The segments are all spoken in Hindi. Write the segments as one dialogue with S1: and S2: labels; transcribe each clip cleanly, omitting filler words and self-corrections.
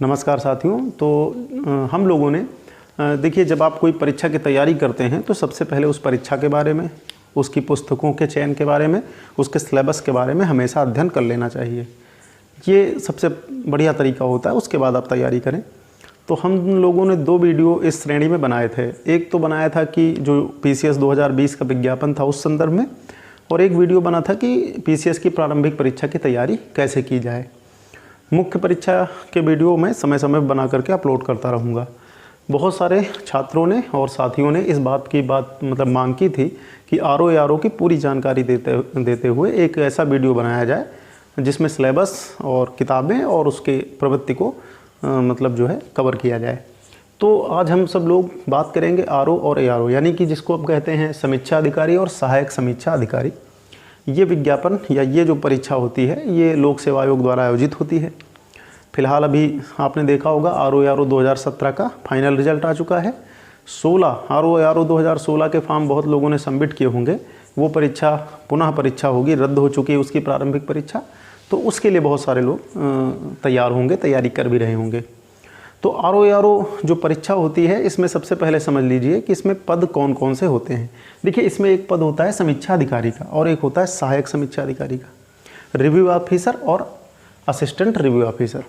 S1: नमस्कार साथियों। तो हम लोगों ने देखिए, जब आप कोई परीक्षा की तैयारी करते हैं तो सबसे पहले उस परीक्षा के बारे में, उसकी पुस्तकों के चयन के बारे में, उसके सिलेबस के बारे में हमेशा अध्ययन कर लेना चाहिए। ये सबसे बढ़िया तरीका होता है, उसके बाद आप तैयारी करें। तो हम लोगों ने 2 वीडियो इस श्रेणी में बनाए थे। एक तो बनाया था कि जो PCS 2020 का विज्ञापन था उस संदर्भ में, और एक वीडियो बना था कि PCS की प्रारंभिक परीक्षा की तैयारी कैसे की जाए। मुख्य परीक्षा के वीडियो मैं समय समय बना करके अपलोड करता रहूँगा। बहुत सारे छात्रों ने और साथियों ने इस बात की मांग की थी कि RO की पूरी जानकारी देते हुए एक ऐसा वीडियो बनाया जाए जिसमें सिलेबस और किताबें और उसके प्रवृत्ति को कवर किया जाए। तो आज हम सब लोग बात करेंगे RO और ARO, यानी कि जिसको आप कहते हैं समीक्षा अधिकारी और सहायक समीक्षा अधिकारी। ये विज्ञापन या ये जो परीक्षा होती है ये लोक सेवा आयोग द्वारा आयोजित होती है। फिलहाल अभी आपने देखा होगा RO 2017 का फाइनल रिजल्ट आ चुका है। 16 RO 2016 के फॉर्म बहुत लोगों ने सबमिट किए होंगे। वो परीक्षा पुनः परीक्षा होगी, रद्द हो चुकी है उसकी प्रारंभिक परीक्षा। तो उसके लिए बहुत सारे लोग तैयार होंगे, तैयारी कर भी रहे होंगे। तो RO जो परीक्षा होती है इसमें सबसे पहले समझ लीजिए कि इसमें पद कौन कौन से होते हैं। देखिए, इसमें एक पद होता है समीक्षा अधिकारी का और एक होता है सहायक समीक्षा अधिकारी का, रिव्यू ऑफिसर और असिस्टेंट रिव्यू ऑफिसर।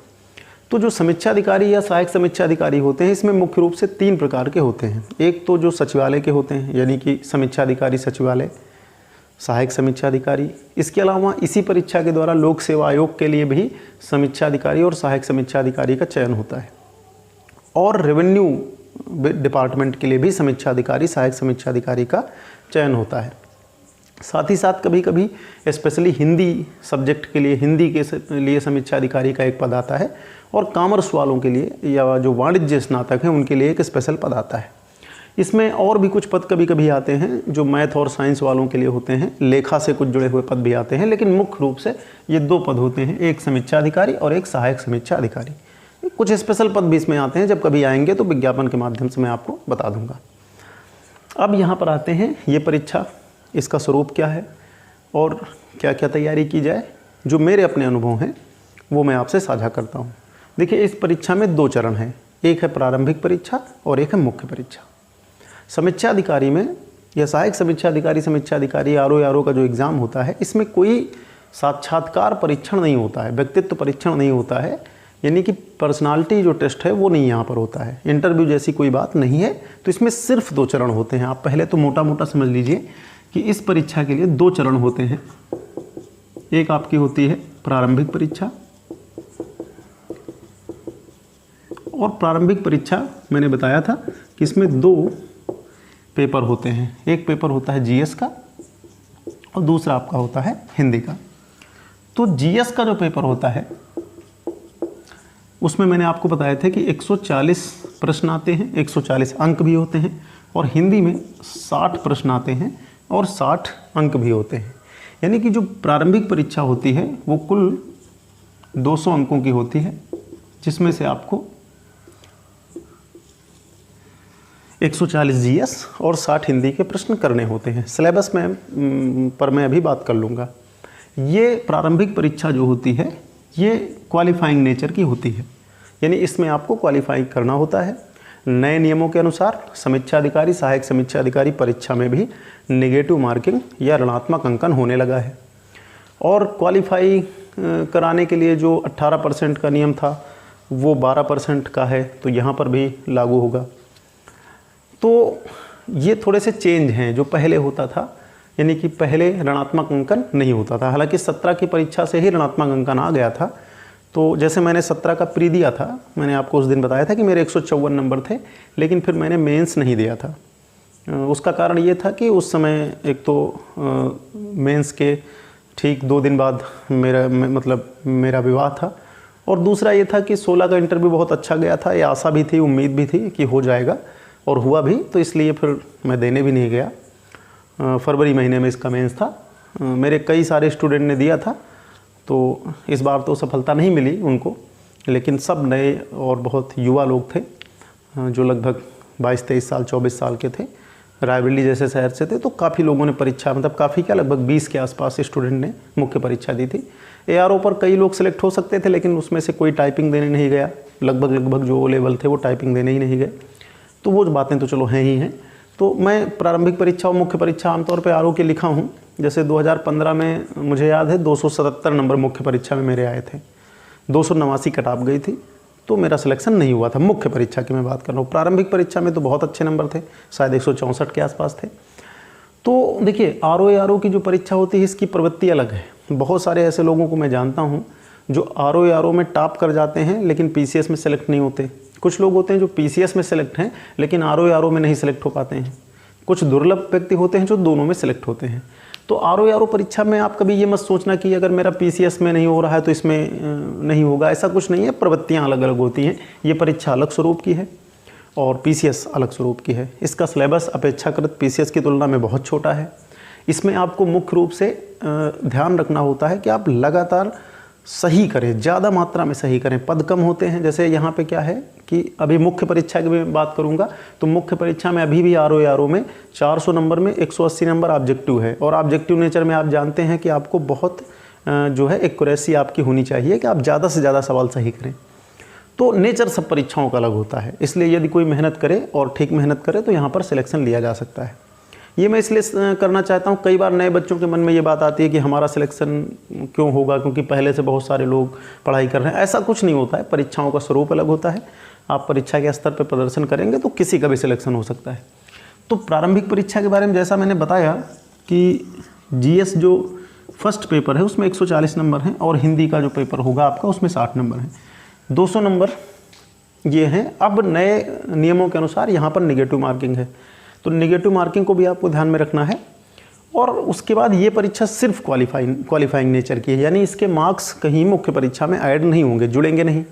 S1: तो जो समीक्षा अधिकारी या सहायक समीक्षा अधिकारी होते हैं इसमें मुख्य रूप से 3 प्रकार के होते हैं। एक तो जो सचिवालय के होते हैं, यानी कि समीक्षा अधिकारी सचिवालय, सहायक समीक्षा अधिकारी। इसके अलावा इसी परीक्षा के द्वारा लोक सेवा आयोग के लिए भी समीक्षा अधिकारी और सहायक समीक्षा अधिकारी का चयन होता है, और रेवेन्यू डिपार्टमेंट के लिए भी समीक्षा अधिकारी सहायक समीक्षा अधिकारी का चयन होता है। साथ ही साथ कभी कभी स्पेशली हिंदी सब्जेक्ट के लिए, हिंदी के लिए समीक्षा अधिकारी का एक पद आता है, और कॉमर्स वालों के लिए या जो वाणिज्य स्नातक हैं उनके लिए एक स्पेशल पद आता है। इसमें और भी कुछ पद कभी कभी आते हैं जो मैथ और साइंस वालों के लिए होते हैं, लेखा से कुछ जुड़े हुए पद भी आते हैं, लेकिन मुख्य रूप से ये 2 पद होते हैं, एक समीक्षा अधिकारी और एक सहायक समीक्षा अधिकारी। कुछ स्पेशल पद भी इसमें आते हैं, जब कभी आएंगे तो विज्ञापन के माध्यम से मैं आपको बता दूंगा। अब यहाँ पर आते हैं, ये परीक्षा, इसका स्वरूप क्या है और क्या क्या तैयारी की जाए। जो मेरे अपने अनुभव हैं वो मैं आपसे साझा करता हूँ। देखिए, इस परीक्षा में 2 चरण हैं, एक है प्रारंभिक परीक्षा और एक है मुख्य परीक्षा। समीक्षा अधिकारी में या सहायक समीक्षा अधिकारी RO का जो एग्ज़ाम होता है इसमें कोई साक्षात्कार परीक्षण नहीं होता है, व्यक्तित्व परीक्षण नहीं होता है, यानी कि पर्सनालिटी जो टेस्ट है वो नहीं यहाँ पर होता है, इंटरव्यू जैसी कोई बात नहीं है। तो इसमें सिर्फ 2 चरण होते हैं। आप पहले तो मोटा मोटा समझ लीजिए कि इस परीक्षा के लिए 2 चरण होते हैं। एक आपकी होती है प्रारंभिक परीक्षा, और प्रारंभिक परीक्षा मैंने बताया था कि इसमें 2 पेपर होते हैं। एक पेपर होता है GS का और दूसरा आपका होता है हिंदी का। तो GS का जो पेपर होता है उसमें मैंने आपको बताया था कि 140 प्रश्न आते हैं, 140 अंक भी होते हैं, और हिंदी में 60 प्रश्न आते हैं और 60 अंक भी होते हैं। यानी कि जो प्रारंभिक परीक्षा होती है वो कुल 200 अंकों की होती है, जिसमें से आपको 140 GS और 60 हिंदी के प्रश्न करने होते हैं। सिलेबस में पर मैं अभी बात कर लूँगा। ये प्रारंभिक परीक्षा जो होती है ये क्वालिफाइंग नेचर की होती है, यानी इसमें आपको क्वालिफाई करना होता है। नए नियमों के अनुसार समीक्षा अधिकारी सहायक समीक्षा अधिकारी परीक्षा में भी नेगेटिव मार्किंग या ऋणात्मक अंकन होने लगा है, और क्वालिफाई कराने के लिए जो 18% का नियम था वो 12% का है, तो यहाँ पर भी लागू होगा। तो ये थोड़े से चेंज हैं जो पहले होता था, यानी कि पहले ऋणात्मक अंकन नहीं होता था। हालांकि 17 की परीक्षा से ही ऋणात्मक अंकन आ गया था। तो जैसे मैंने 17 का प्री दिया था, मैंने आपको उस दिन बताया था कि मेरे 154 नंबर थे, लेकिन फिर मैंने मेंस नहीं दिया था। उसका कारण ये था कि उस समय एक तो मेंस के ठीक 2 दिन बाद मेरा विवाह था, और दूसरा ये था कि 16 का इंटरव्यू बहुत अच्छा गया था, ये आशा भी थी, उम्मीद भी थी कि हो जाएगा, और हुआ भी। तो इसलिए फिर मैं देने भी नहीं गया। फरवरी महीने में इसका मेंस था। मेरे कई सारे स्टूडेंट ने दिया था, तो इस बार तो सफलता नहीं मिली उनको, लेकिन सब नए और बहुत युवा लोग थे जो लगभग 22-23 साल 24 साल के थे, रायबरेली जैसे शहर से थे। तो काफ़ी लोगों ने परीक्षा, काफ़ी क्या, लगभग 20 के आसपास स्टूडेंट ने मुख्य परीक्षा दी थी। ARO पर कई लोग सिलेक्ट हो सकते थे, लेकिन उसमें से कोई टाइपिंग देने नहीं गया, लगभग जो ओ लेवल थे वो टाइपिंग देने ही नहीं गए। तो वो बातें तो चलो हैं ही हैं। तो मैं प्रारंभिक परीक्षा और मुख्य परीक्षा आमतौर पे आरओ के लिखा हूँ। जैसे 2015 में मुझे याद है 277 नंबर मुख्य परीक्षा में मेरे आए थे, 289 कट ऑफ गई थी, तो मेरा सिलेक्शन नहीं हुआ था। मुख्य परीक्षा की मैं बात कर रहा हूँ। प्रारंभिक परीक्षा में तो बहुत अच्छे नंबर थे, शायद 164 के आसपास थे। तो देखिए आरओ की जो परीक्षा होती है इसकी प्रवृत्ति अलग है। बहुत सारे ऐसे लोगों को मैं जानता हूँ जो आरओ में टॉप कर जाते हैं लेकिन पीसीएस में सेलेक्ट नहीं होते। कुछ लोग होते हैं जो पीसीएस में सेलेक्ट हैं लेकिन आरओ में नहीं सेलेक्ट हो पाते हैं। कुछ दुर्लभ व्यक्ति होते हैं जो दोनों में सेलेक्ट होते हैं। तो आरओ परीक्षा में आप कभी ये मत सोचना कि अगर मेरा पीसीएस में नहीं हो रहा है तो इसमें नहीं होगा, ऐसा कुछ नहीं है। प्रवृत्तियाँ अलग अलग होती हैं। ये परीक्षा अलग स्वरूप की है और पीसीएस अलग स्वरूप की है। इसका सिलेबस अपेक्षाकृत पीसीएस की तुलना में बहुत छोटा है। इसमें आपको मुख्य रूप से ध्यान रखना होता है कि आप लगातार सही करें, ज़्यादा मात्रा में सही करें। पद कम होते हैं। जैसे यहाँ पे क्या है कि अभी मुख्य परीक्षा की मैं बात करूँगा तो मुख्य परीक्षा में अभी भी आरओ में 400 नंबर में 180 नंबर ऑब्जेक्टिव है। और ऑब्जेक्टिव नेचर में आप जानते हैं कि आपको बहुत जो है एक्यूरेसी आपकी होनी चाहिए कि आप ज़्यादा से ज़्यादा सवाल सही करें। तो नेचर सब परीक्षाओं का अलग होता है। इसलिए यदि कोई मेहनत करे और ठीक मेहनत करे तो यहाँ पर सिलेक्शन लिया जा सकता है। ये मैं इसलिए करना चाहता हूँ, कई बार नए बच्चों के मन में ये बात आती है कि हमारा सिलेक्शन क्यों होगा क्योंकि पहले से बहुत सारे लोग पढ़ाई कर रहे हैं। ऐसा कुछ नहीं होता है। परीक्षाओं का स्वरूप अलग होता है। आप परीक्षा के स्तर पर प्रदर्शन करेंगे तो किसी का भी सिलेक्शन हो सकता है। तो प्रारंभिक परीक्षा के बारे में जैसा मैंने बताया कि जीएस जो फर्स्ट पेपर है उसमें 140 नंबर हैं और हिंदी का जो पेपर होगा आपका उसमें 60 नंबर हैं। 200 नंबर ये हैं। अब नए नियमों के अनुसार यहाँ पर निगेटिव मार्किंग है, तो निगेटिव मार्किंग को भी आपको ध्यान में रखना है। और उसके बाद ये परीक्षा सिर्फ क्वालिफाइंग नेचर की है, यानी इसके मार्क्स कहीं मुख्य परीक्षा में ऐड नहीं होंगे, जुड़ेंगे नहीं।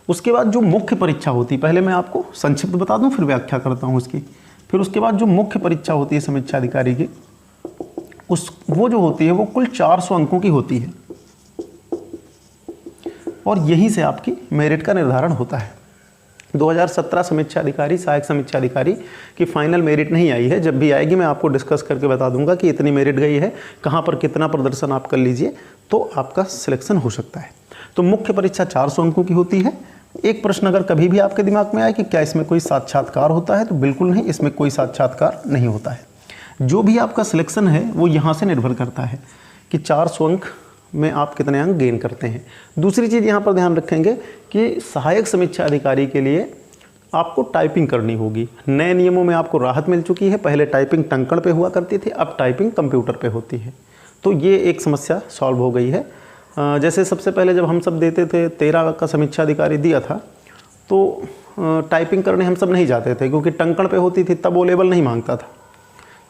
S1: उसके बाद जो मुख्य परीक्षा होती है, पहले मैं आपको संक्षिप्त बता दूं फिर व्याख्या करता हूँ उसकी। फिर उसके बाद जो मुख्य परीक्षा होती है समीक्षा अधिकारी की, वो जो होती है वो कुल 400 अंकों की होती है और यहीं से आपकी मेरिट का निर्धारण होता है। 2017 समीक्षा अधिकारी, सहायक समीक्षा अधिकारी की फाइनल मेरिट नहीं आई है। जब भी आएगी मैं आपको डिस्कस करके बता दूंगा कि इतनी मेरिट गई है, कहाँ पर कितना प्रदर्शन आप कर लीजिए तो आपका सिलेक्शन हो सकता है। तो मुख्य परीक्षा 400 अंकों की होती है। एक प्रश्न अगर कभी भी आपके दिमाग में आए कि क्या इसमें कोई साक्षात्कार होता है, तो बिल्कुल नहीं, इसमें कोई साक्षात्कार नहीं होता है। जो भी आपका सिलेक्शन है वो यहाँ से निर्भर करता है कि 400 अंक में आप कितने अंक गेन करते हैं। दूसरी चीज़ यहाँ पर ध्यान रखेंगे कि सहायक समीक्षा अधिकारी के लिए आपको टाइपिंग करनी होगी। नए नियमों में आपको राहत मिल चुकी है। पहले टाइपिंग टंकण पे हुआ करती थी, अब टाइपिंग कंप्यूटर पे होती है। तो ये एक समस्या सॉल्व हो गई है। जैसे सबसे पहले जब हम सब देते थे 13 का समीक्षा अधिकारी दिया था तो टाइपिंग करने हम सब नहीं जाते थे क्योंकि टंकण पे होती थी, तब वो लेवल नहीं मांगता था।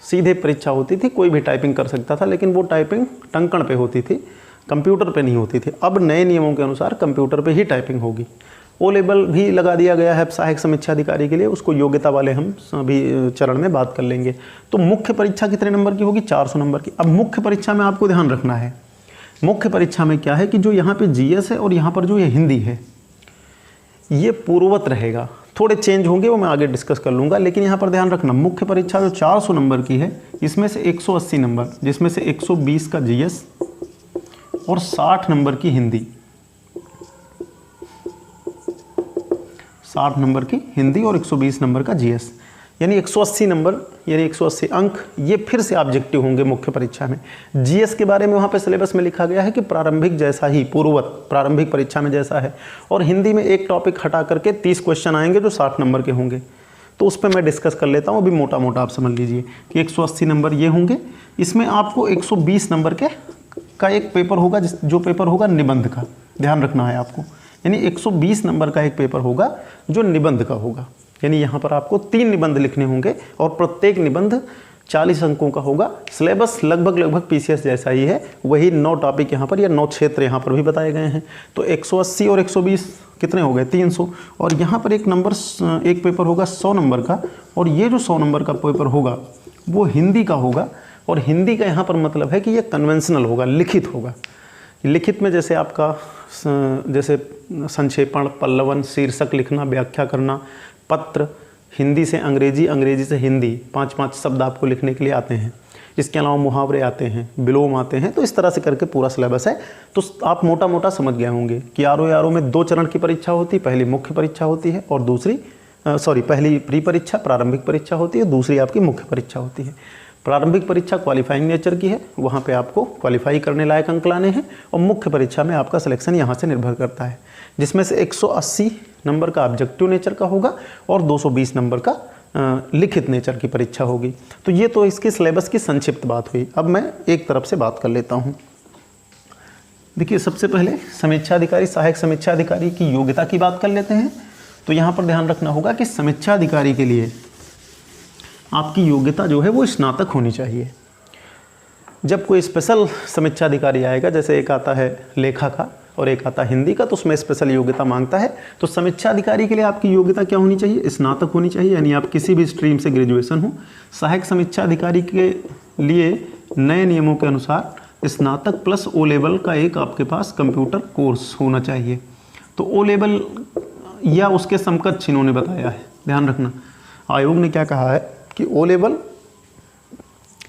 S1: सीधे परीक्षा होती थी, कोई भी टाइपिंग कर सकता था, लेकिन वो टाइपिंग टंकण पे होती थी, कंप्यूटर पे नहीं होती थी। अब नए नियमों के अनुसार कंप्यूटर पे ही टाइपिंग होगी। ओ लेवल भी लगा दिया गया है सहायक समीक्षा अधिकारी के लिए, उसको योग्यता वाले हम अभी चरण में बात कर लेंगे। तो मुख्य परीक्षा कितने नंबर की होगी? 400 नंबर की। अब मुख्य परीक्षा में आपको ध्यान रखना है, मुख्य परीक्षा में क्या है कि जो यहाँ पे जीएस है और यहाँ पर जो ये हिंदी है ये पूर्ववत रहेगा। थोड़े चेंज होंगे वो मैं आगे डिस्कस कर लूँगा, लेकिन यहाँ पर ध्यान रखना मुख्य परीक्षा जो 400 नंबर की है इसमें से 180 नंबर, जिसमें से 120 का जीएस और 60 नंबर की हिंदी, 60 नंबर की हिंदी और 120 नंबर का जीएस, यानी 180 नंबर, यानी 180 अंक ये फिर से ऑब्जेक्टिव होंगे मुख्य परीक्षा में। जीएस के बारे में वहाँ पे सिलेबस में लिखा गया है कि प्रारंभिक जैसा ही, पूर्ववत प्रारंभिक परीक्षा में जैसा है। और हिंदी में एक टॉपिक हटा करके 30 क्वेश्चन आएंगे जो 60 नंबर के होंगे। तो उस पर मैं डिस्कस कर लेता हूँ, अभी मोटा मोटा आप समझ लीजिए कि 180 नंबर ये होंगे। इसमें आपको 120 नंबर का एक पेपर होगा, जो पेपर होगा निबंध का, ध्यान रखना है आपको। यानी 120 नंबर का एक पेपर होगा जो निबंध का होगा। यानी यहाँ पर आपको 3 निबंध लिखने होंगे और प्रत्येक निबंध 40 अंकों का होगा। सिलेबस लगभग पीसीएस जैसा ही है, वही 9 टॉपिक यहाँ पर या 9 क्षेत्र यहाँ पर भी बताए गए हैं। तो 180 और 120 कितने हो गए? 300। और यहाँ पर एक पेपर होगा 100 नंबर का, और ये जो 100 नंबर का पेपर होगा वो हिंदी का होगा। और हिंदी का यहाँ पर मतलब है कि ये कन्वेंशनल होगा, लिखित होगा। लिखित में जैसे आपका जैसे संक्षेपण, पल्लवन, शीर्षक लिखना, व्याख्या करना, पत्र, हिंदी से अंग्रेजी, अंग्रेजी से हिंदी, 5-5 शब्द आपको लिखने के लिए आते हैं। इसके अलावा मुहावरे आते हैं, विलोम आते हैं। तो इस तरह से करके पूरा सिलेबस है। तो आप मोटा मोटा समझ गए होंगे कि आरओ में 2 चरण की परीक्षा होती है। पहली मुख्य परीक्षा होती है और दूसरी पहली प्री परीक्षा प्रारंभिक परीक्षा होती है, दूसरी आपकी मुख्य परीक्षा होती है। प्रारंभिक परीक्षा क्वालिफाइंग नेचर की है, वहाँ पे आपको क्वालिफाई करने लायक अंक लाने हैं, और मुख्य परीक्षा में आपका सिलेक्शन यहाँ से निर्भर करता है, जिसमें से 180 नंबर का ऑब्जेक्टिव नेचर का होगा और 220 नंबर का लिखित नेचर की परीक्षा होगी। तो ये तो इसके सिलेबस की संक्षिप्त बात हुई। अब मैं एक तरफ से बात कर लेता हूँ। देखिए, सबसे पहले समीक्षा अधिकारी, सहायक समीक्षा अधिकारी की योग्यता की बात कर लेते हैं। तो यहाँ पर ध्यान रखना होगा कि समीक्षा अधिकारी के लिए आपकी योग्यता जो है वो स्नातक होनी चाहिए। जब कोई स्पेशल समीक्षा अधिकारी आएगा, जैसे एक आता है लेखा का और एक आता है हिंदी का, तो उसमें स्पेशल योग्यता मांगता है। तो समीक्षा अधिकारी के लिए आपकी योग्यता क्या होनी चाहिए? स्नातक होनी चाहिए, यानी आप किसी भी स्ट्रीम से ग्रेजुएशन हो। सहायक समीक्षा अधिकारी के लिए नए नियमों के अनुसार स्नातक प्लस ओ लेवल का एक आपके पास कंप्यूटर कोर्स होना चाहिए। तो ओ लेवल या उसके समकक्ष इन्होंने बताया है, ध्यान रखना। आयोग ने क्या कहा है कि ओ लेवल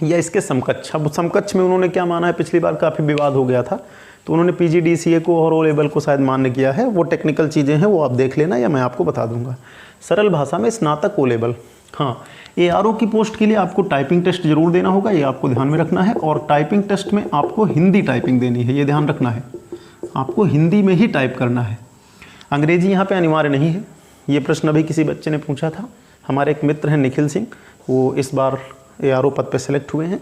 S1: या इसके समकक्ष। अब समकक्ष में उन्होंने क्या माना है, पिछली बार काफ़ी विवाद हो गया था, तो उन्होंने PGDCA को और ओ लेवल को शायद मान्य किया है। वो टेक्निकल चीज़ें हैं, वो आप देख लेना या मैं आपको बता दूंगा। सरल भाषा में स्नातक ओ लेवल। हाँ, ARO की पोस्ट के लिए आपको टाइपिंग टेस्ट जरूर देना होगा, ये आपको ध्यान में रखना है। और टाइपिंग टेस्ट में आपको हिंदी टाइपिंग देनी है, ये ध्यान रखना है। आपको हिंदी में ही टाइप करना है, अंग्रेजी यहाँ पे अनिवार्य नहीं है। ये प्रश्न अभी किसी बच्चे ने पूछा था। हमारे एक मित्र हैं निखिल सिंह, वो इस बार ARO पद पे सेलेक्ट हुए हैं,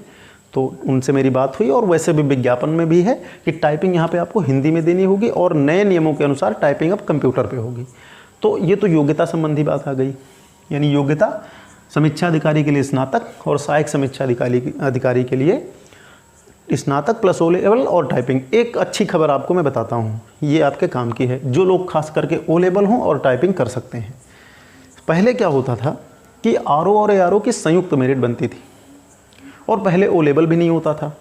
S1: तो उनसे मेरी बात हुई। और वैसे भी विज्ञापन में भी है कि टाइपिंग यहाँ पे आपको हिंदी में देनी होगी और नए नियमों के अनुसार टाइपिंग अब कंप्यूटर पे होगी। तो ये तो योग्यता संबंधी बात आ गई, यानी योग्यता समीक्षा अधिकारी के लिए स्नातक और सहायक समीक्षा अधिकारी के लिए स्नातक प्लस ओ लेवल और टाइपिंग। एक अच्छी खबर आपको मैं बताता हूँ, ये आपके काम की है, जो लोग खास करके ओ लेवल हों और टाइपिंग कर सकते हैं। पहले क्या होता था कि आरओ और ARO की संयुक्त मेरिट बनती थी और पहले ओ लेवल भी नहीं होता था।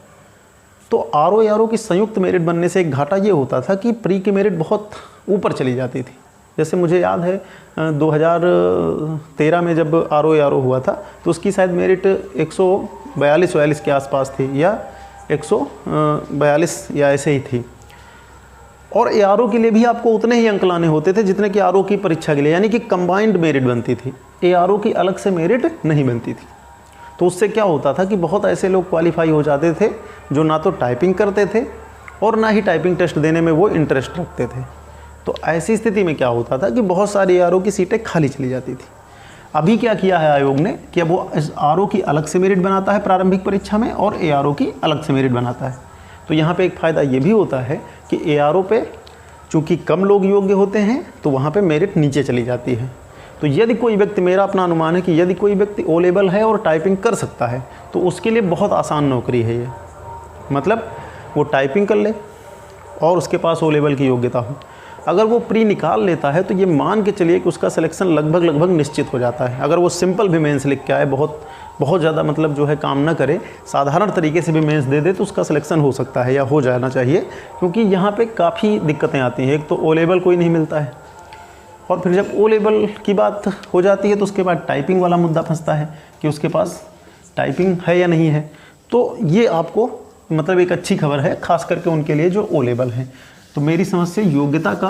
S1: तो आरओ ARO की संयुक्त मेरिट बनने से एक घाटा ये होता था कि प्री की मेरिट बहुत ऊपर चली जाती थी। जैसे मुझे याद है 2013 में जब ARO हुआ था, तो उसकी शायद मेरिट 142-42 के आसपास थी, या 142 या ऐसे ही थी। और ARO के लिए भी आपको उतने ही अंक लाने होते थे जितने कि ARO की परीक्षा के लिए, यानी कि कंबाइंड मेरिट बनती थी। ARO की अलग से मेरिट नहीं बनती थी। तो उससे क्या होता था कि बहुत ऐसे लोग क्वालिफाई हो जाते थे जो ना तो टाइपिंग करते थे और ना ही टाइपिंग टेस्ट देने में वो इंटरेस्ट रखते थे। तो ऐसी स्थिति में क्या होता था कि बहुत सारी ARO की सीटें खाली चली जाती थी। अभी क्या किया है आयोग ने कि अब वो ARO की अलग से मेरिट बनाता है प्रारंभिक परीक्षा में और ARO की अलग से मेरिट बनाता है। तो यहाँ पे एक फ़ायदा ये भी होता है कि ARO पे चूँकि कम लोग योग्य होते हैं, तो वहाँ पे मेरिट नीचे चली जाती है। तो यदि कोई व्यक्ति, मेरा अपना अनुमान है कि यदि कोई व्यक्ति ओ लेवल है और टाइपिंग कर सकता है, तो उसके लिए बहुत आसान नौकरी है ये। मतलब वो टाइपिंग कर ले और उसके पास ओ लेवल की योग्यता हो। अगर वो प्री निकाल लेता है तो ये मान के चलिए कि उसका सिलेक्शन लगभग निश्चित हो जाता है। अगर वो सिंपल भी मेंस लिख के आए, बहुत ज़्यादा मतलब जो है काम ना करे, साधारण तरीके से भी मेंस दे दे, तो उसका सिलेक्शन हो सकता है या हो जाना चाहिए। क्योंकि यहाँ पे काफ़ी दिक्कतें आती हैं। एक तो ओ लेवल कोई नहीं मिलता है, और फिर जब ओ लेवल की बात हो जाती है तो उसके बाद टाइपिंग वाला मुद्दा फंसता है कि उसके पास टाइपिंग है या नहीं है। तो ये आपको मतलब एक अच्छी खबर है, खास करके उनके लिए जो ओ लेवल हैं। तो मेरी समझ से योग्यता का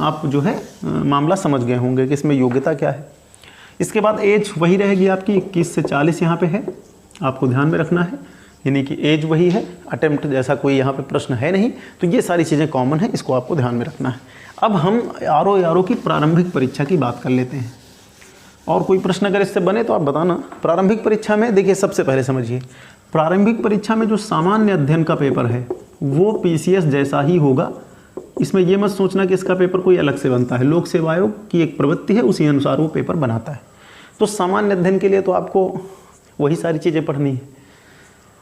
S1: आप जो है मामला समझ गए होंगे कि इसमें योग्यता क्या है। इसके बाद एज वही रहेगी आपकी, 21 से 40 यहाँ पे है, आपको ध्यान में रखना है। यानी कि एज वही है, अटेम्प्ट जैसा कोई यहाँ पे प्रश्न है नहीं। तो ये सारी चीज़ें कॉमन है, इसको आपको ध्यान में रखना है। अब हम ARO की प्रारंभिक परीक्षा की बात कर लेते हैं, और कोई प्रश्न अगर इससे बने तो आप बताना। प्रारंभिक परीक्षा में देखिए, सबसे पहले समझिए, प्रारंभिक परीक्षा में जो सामान्य अध्ययन का पेपर है वो PCS जैसा ही होगा। इसमें ये मत सोचना कि इसका पेपर कोई अलग से बनता है। लोक सेवा आयोग की एक प्रवृत्ति है, उसी अनुसार वो पेपर बनाता है। तो सामान्य अध्ययन के लिए तो आपको वही सारी चीज़ें पढ़नी है।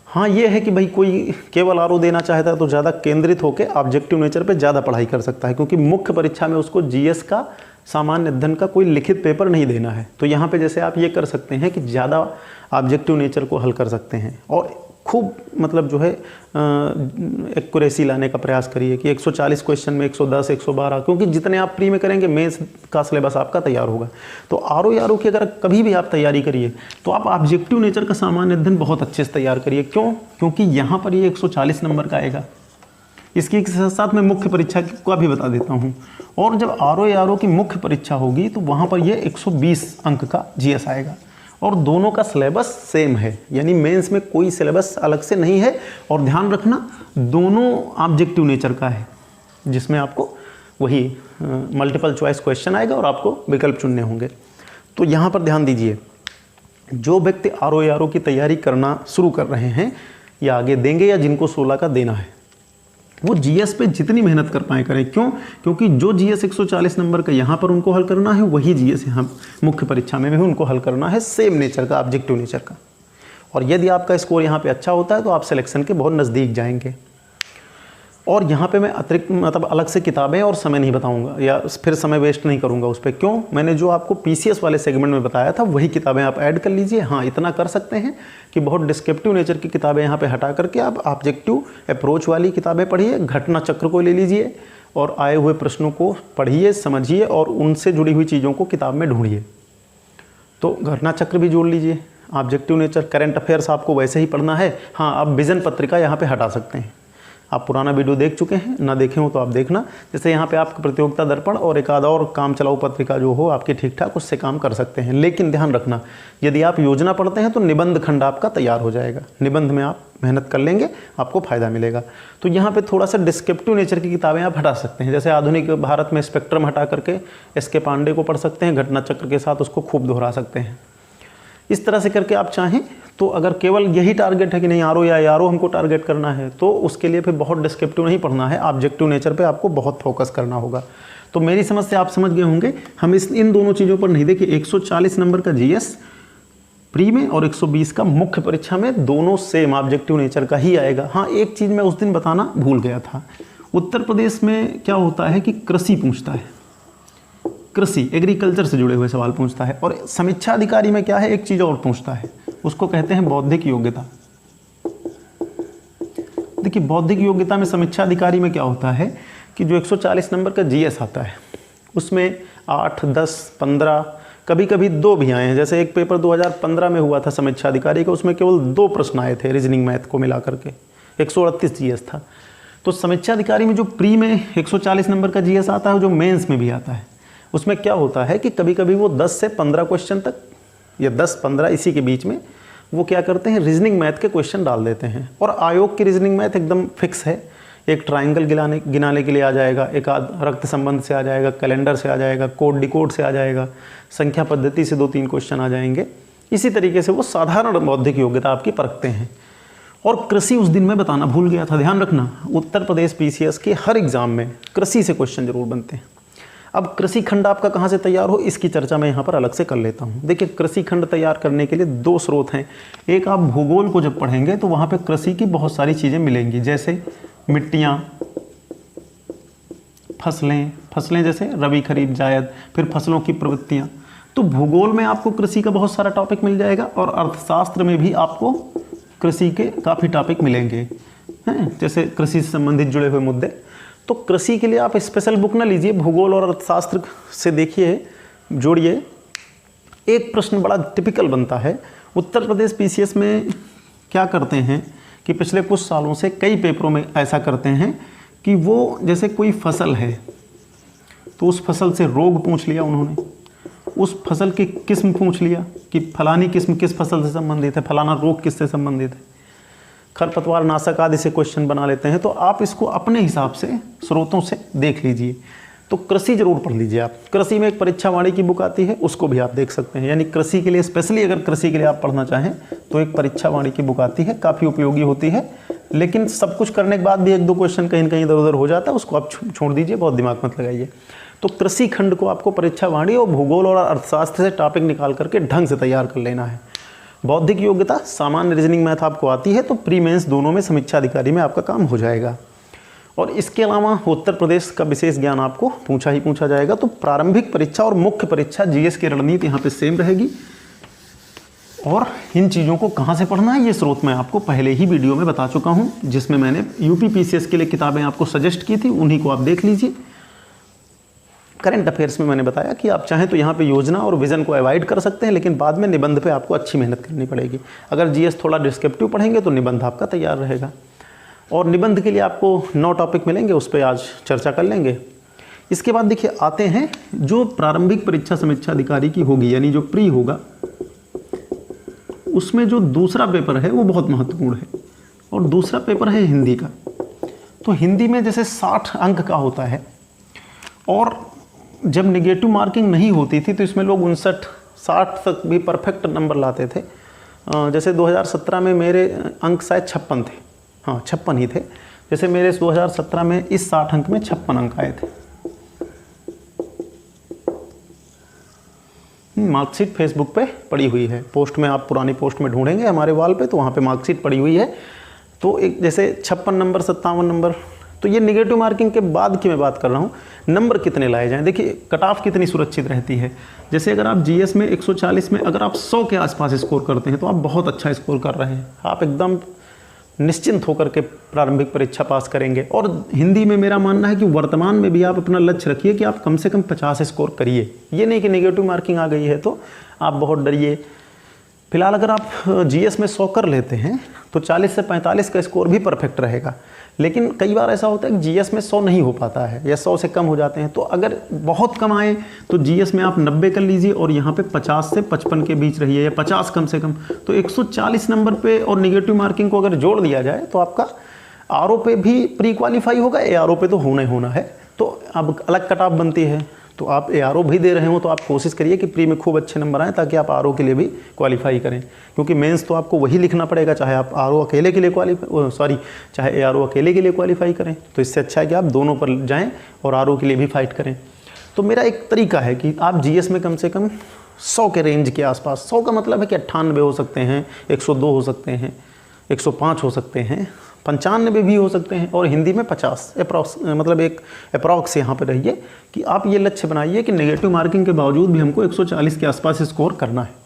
S1: हाँ, ये है कि भाई कोई केवल ARO देना चाहता है तो ज़्यादा केंद्रित होकर ऑब्जेक्टिव नेचर पे ज़्यादा पढ़ाई कर सकता है, क्योंकि मुख्य परीक्षा में उसको GS का सामान्य अध्ययन का कोई लिखित पेपर नहीं देना है। तो यहाँ पे जैसे आप ये कर सकते हैं कि ज़्यादा ऑब्जेक्टिव नेचर को हल कर सकते हैं और खूब मतलब जो है एक्यूरेसी लाने का प्रयास करिए कि 140 क्वेश्चन में 110, 112, क्योंकि जितने आप प्री में करेंगे मेंस का सिलेबस आपका तैयार होगा। तो आरओ की अगर कभी भी आप तैयारी करिए तो आप ऑब्जेक्टिव नेचर का सामान्य अध्ययन बहुत अच्छे से तैयार करिए। क्यों? क्योंकि यहाँ पर ये 140 नंबर का आएगा। इसके साथ साथ मैं मुख्य परीक्षा का भी बता देता हूँ। और जब आरओ की मुख्य परीक्षा होगी तो वहाँ पर ये 120 अंक का जीएस आएगा और दोनों का सिलेबस सेम है, यानी मेंस में कोई सिलेबस अलग से नहीं है। और ध्यान रखना दोनों ऑब्जेक्टिव नेचर का है, जिसमें आपको वही मल्टीपल चॉइस क्वेश्चन आएगा और आपको विकल्प चुनने होंगे। तो यहाँ पर ध्यान दीजिए, जो व्यक्ति आरओ की तैयारी करना शुरू कर रहे हैं या आगे देंगे या जिनको 16 का देना है, वो जीएस पे जितनी मेहनत कर पाए करें। क्यों? क्योंकि जो जीएस 140 नंबर का यहाँ पर उनको हल करना है, वही जीएस यहाँ मुख्य परीक्षा में भी उनको हल करना है, सेम नेचर का, ऑब्जेक्टिव नेचर का। और यदि आपका स्कोर यहाँ पे अच्छा होता है तो आप सिलेक्शन के बहुत नज़दीक जाएंगे। और यहाँ पे मैं अतिरिक्त मतलब अलग से किताबें और समय नहीं बताऊंगा या फिर समय वेस्ट नहीं करूंगा उस पर। क्यों? मैंने जो आपको पीसीएस वाले सेगमेंट में बताया था वही किताबें आप ऐड कर लीजिए। हाँ, इतना कर सकते हैं कि बहुत डिस्क्रिप्टिव नेचर की किताबें यहाँ पे हटा करके आप ऑब्जेक्टिव अप्रोच वाली किताबें पढ़िए, घटना चक्र को ले लीजिए और आए हुए प्रश्नों को पढ़िए, समझिए और उनसे जुड़ी हुई चीज़ों को किताब में ढूंढिए। तो घटना चक्र भी जोड़ लीजिए, ऑब्जेक्टिव नेचर, करंट अफेयर्स आपको वैसे ही पढ़ना है। हाँ, आप विजन पत्रिका यहाँ पे हटा सकते हैं। आप पुराना वीडियो देख चुके हैं, ना देखे हो तो आप देखना। जैसे यहाँ पे आपका प्रतियोगिता दर्पण और एक आधा और काम चलाऊ पत्रिका जो हो आपकी ठीक ठाक, उससे काम कर सकते हैं। लेकिन ध्यान रखना, यदि आप योजना पढ़ते हैं तो निबंध खंड आपका तैयार हो जाएगा। निबंध में आप मेहनत कर लेंगे, आपको फायदा मिलेगा। तो यहाँ पे थोड़ा सा डिस्क्रिप्टिव नेचर की किताबें आप हटा सकते हैं। जैसे आधुनिक भारत में स्पेक्ट्रम हटा करके एस.के. पांडे को पढ़ सकते हैं, घटना चक्र के साथ उसको खूब दोहरा सकते हैं। इस तरह से करके आप चाहें तो अगर केवल यही टारगेट है कि नहीं आरओ हमको टारगेट करना है, तो उसके लिए फिर बहुत डिस्क्रिप्टिव नहीं पढ़ना है, ऑब्जेक्टिव नेचर पे आपको बहुत फोकस करना होगा। तो मेरी समझ से आप समझ गए होंगे, हम इन दोनों चीज़ों पर नहीं। देखिए 140 नंबर का जीएस प्री में और 120 का मुख्य परीक्षा में, दोनों सेम ऑब्जेक्टिव नेचर का ही आएगा। हाँ, एक चीज़ मैं उस दिन बताना भूल गया था, उत्तर प्रदेश में क्या होता है कि कृषि पूछता है, कृषि एग्रीकल्चर से जुड़े हुए सवाल पूछता है। और समीक्षा अधिकारी में क्या है, एक चीज़ और पूछता है, उसको कहते हैं बौद्धिक योग्यता। देखिए बौद्धिक योग्यता में समीक्षा अधिकारी में क्या होता है कि जो 140 नंबर का जीएस आता है उसमें 8, 10, 15, कभी कभी 2 भी आए हैं। जैसे एक पेपर 2015 में हुआ था समीक्षा अधिकारी का, उसमें केवल 2 प्रश्न आए थे रीजनिंग मैथ को मिला करके, 138 जीएस था। तो समीक्षा अधिकारी में जो प्री में 140 नंबर का जीएस आता है, जो मेंस में भी आता है, उसमें क्या होता है कि कभी कभी वो 10 से 15 क्वेश्चन तक या 10-15 इसी के बीच में वो क्या करते हैं, रीजनिंग मैथ के क्वेश्चन डाल देते हैं। और आयोग की रीजनिंग मैथ एकदम फिक्स है, एक ट्राइंगल गिनाने के लिए आ जाएगा, एक रक्त संबंध से आ जाएगा, कैलेंडर से आ जाएगा, कोड डिकोड से आ जाएगा, संख्या पद्धति से 2-3 क्वेश्चन आ जाएंगे। इसी तरीके से वो साधारण बौद्धिक योग्यता आपकी परखते हैं। और कृषि उस दिन मैं बताना भूल गया था, ध्यान रखना, उत्तर प्रदेश पीसीएस के हर एग्जाम में कृषि से क्वेश्चन जरूर बनते हैं। अब कृषि खंड आपका कहाँ से तैयार हो, इसकी चर्चा मैं यहाँ पर अलग से कर लेता हूँ। देखिए कृषि खंड तैयार करने के लिए 2 स्रोत हैं। एक, आप भूगोल को जब पढ़ेंगे तो वहाँ पे कृषि की बहुत सारी चीज़ें मिलेंगी, जैसे मिट्टियाँ, फसलें जैसे रबी, खरीफ, जायद, फिर फसलों की प्रवृत्तियाँ। तो भूगोल में आपको कृषि का बहुत सारा टॉपिक मिल जाएगा और अर्थशास्त्र में भी आपको कृषि के काफ़ी टॉपिक मिलेंगे हैं, जैसे कृषि से संबंधित जुड़े हुए मुद्दे। तो कृषि के लिए आप स्पेशल बुक ना लीजिए, भूगोल और अर्थशास्त्र से देखिए, जोड़िए। एक प्रश्न बड़ा टिपिकल बनता है, उत्तर प्रदेश पीसीएस में क्या करते हैं कि पिछले कुछ सालों से कई पेपरों में ऐसा करते हैं कि वो जैसे कोई फसल है तो उस फसल से रोग पूछ लिया उन्होंने, उस फसल की किस्म पूछ लिया कि फलानी किस्म किस फसल से संबंधित है, फलाना रोग किससे संबंधित है, खरपतवार नाशक आदि से क्वेश्चन बना लेते हैं। तो आप इसको अपने हिसाब से स्रोतों से देख लीजिए। तो कृषि जरूर पढ़ लीजिए आप। कृषि में एक परीक्षा वाणी की बुक आती है, उसको भी आप देख सकते हैं। यानी कृषि के लिए स्पेशली अगर कृषि के लिए आप पढ़ना चाहें तो एक परीक्षा वाणी की बुक आती है, काफ़ी उपयोगी होती है। लेकिन सब कुछ करने के बाद भी 1-2 क्वेश्चन कहीं ना कहीं इधर उधर हो जाता है, उसको आप छोड़ दीजिए, बहुत दिमाग मत लगाइए। तो कृषि खंड को आपको परीक्षा वाणी और भूगोल और अर्थशास्त्र से टॉपिक निकाल करके ढंग से तैयार कर लेना है। बौद्धिक योग्यता, सामान्य रीजनिंग मैथ आपको आती है तो प्री मेंस दोनों में समीक्षा अधिकारी में आपका काम हो जाएगा। और इसके अलावा उत्तर प्रदेश का विशेष ज्ञान आपको पूछा ही पूछा जाएगा। तो प्रारंभिक परीक्षा और मुख्य परीक्षा जीएस की रणनीति यहाँ पे सेम रहेगी। और इन चीज़ों को कहाँ से पढ़ना है, ये स्रोत मैं आपको पहले ही वीडियो में बता चुका हूँ, जिसमें मैंने यूपी पीसीएस के लिए किताबें आपको सजेस्ट की थी, उन्हीं को आप देख लीजिए। करंट अफेयर्स में मैंने बताया कि आप चाहें तो यहाँ पे योजना और विज़न को अवॉइड कर सकते हैं, लेकिन बाद में निबंध पे आपको अच्छी मेहनत करनी पड़ेगी। अगर जीएस थोड़ा डिस्क्रिप्टिव पढ़ेंगे तो निबंध आपका तैयार रहेगा। और निबंध के लिए आपको 9 टॉपिक मिलेंगे, उस पर आज चर्चा कर लेंगे। इसके बाद देखिए आते हैं जो प्रारंभिक परीक्षा समीक्षा अधिकारी की होगी, यानी जो प्री होगा, उसमें जो दूसरा पेपर है वो बहुत महत्वपूर्ण है, और दूसरा पेपर है हिंदी का। तो हिंदी में जैसे 60 अंक का होता है, और जब नेगेटिव मार्किंग नहीं होती थी तो इसमें लोग 59-60 तक भी परफेक्ट नंबर लाते थे। जैसे 2017 में मेरे अंक शायद 56 थे, हाँ 56 ही थे। जैसे मेरे 2017 में इस 60 अंक में 56 अंक आए थे। मार्कशीट फेसबुक पे पड़ी हुई है, पोस्ट में आप पुरानी पोस्ट में ढूंढेंगे हमारे वॉल पे, तो वहाँ पे मार्कशीट पड़ी हुई है। तो एक जैसे 56 नंबर 57 नंबर, तो ये नेगेटिव मार्किंग के बाद की मैं बात कर रहा हूँ। नंबर कितने लाए जाएं, देखिए कट ऑफ कितनी सुरक्षित रहती है। जैसे अगर आप जीएस में 140 में अगर आप 100 के आसपास स्कोर करते हैं तो आप बहुत अच्छा स्कोर कर रहे हैं, आप एकदम निश्चिंत होकर के प्रारंभिक परीक्षा पास करेंगे। और हिंदी में मेरा मानना है कि वर्तमान में भी आप अपना लक्ष्य रखिए कि आप कम से कम 50 स्कोर करिए। ये नहीं कि नेगेटिव मार्किंग आ गई है तो आप बहुत डरिए। फिलहाल अगर आप जीएस में 100 कर लेते हैं तो 40 से 45 का स्कोर भी परफेक्ट रहेगा। लेकिन कई बार ऐसा होता है कि जीएस में 100 नहीं हो पाता है या 100 से कम हो जाते हैं, तो अगर बहुत कम आए तो जीएस में आप 90 कर लीजिए और यहाँ पे 50 से 55 के बीच रहिए, या 50 कम से कम। तो 140 नंबर पे और नेगेटिव मार्किंग को अगर जोड़ दिया जाए तो आपका आरओ पे भी प्री क्वालिफाई होगा, एआरओ पे तो होना ही होना है। तो अब अलग कट ऑफ बनती है, तो आप एआरओ भी दे रहे हो तो आप कोशिश करिए कि प्री में खूब अच्छे नंबर आएँ ताकि आप आरओ के लिए भी क्वालिफाई करें, क्योंकि मेंस तो आपको वही लिखना पड़ेगा, चाहे आप आरओ अकेले के लिए चाहे एआरओ अकेले के लिए क्वालिफाई करें। तो इससे अच्छा है कि आप दोनों पर जाएं और आरओ के लिए भी फाइट करें। तो मेरा एक तरीका है कि आप जीएस में कम से कम 100 के रेंज के आसपास, 100 का मतलब है कि 98 हो सकते हैं, 102 हो सकते हैं, 105 हो सकते हैं, 95 भी हो सकते हैं, और हिंदी में 50 अप्रॉक्स, मतलब एक अप्रॉक्स यहाँ पे रहिए कि आप ये लक्ष्य बनाइए कि नेगेटिव मार्किंग के बावजूद भी हमको 140 के आसपास स्कोर करना है।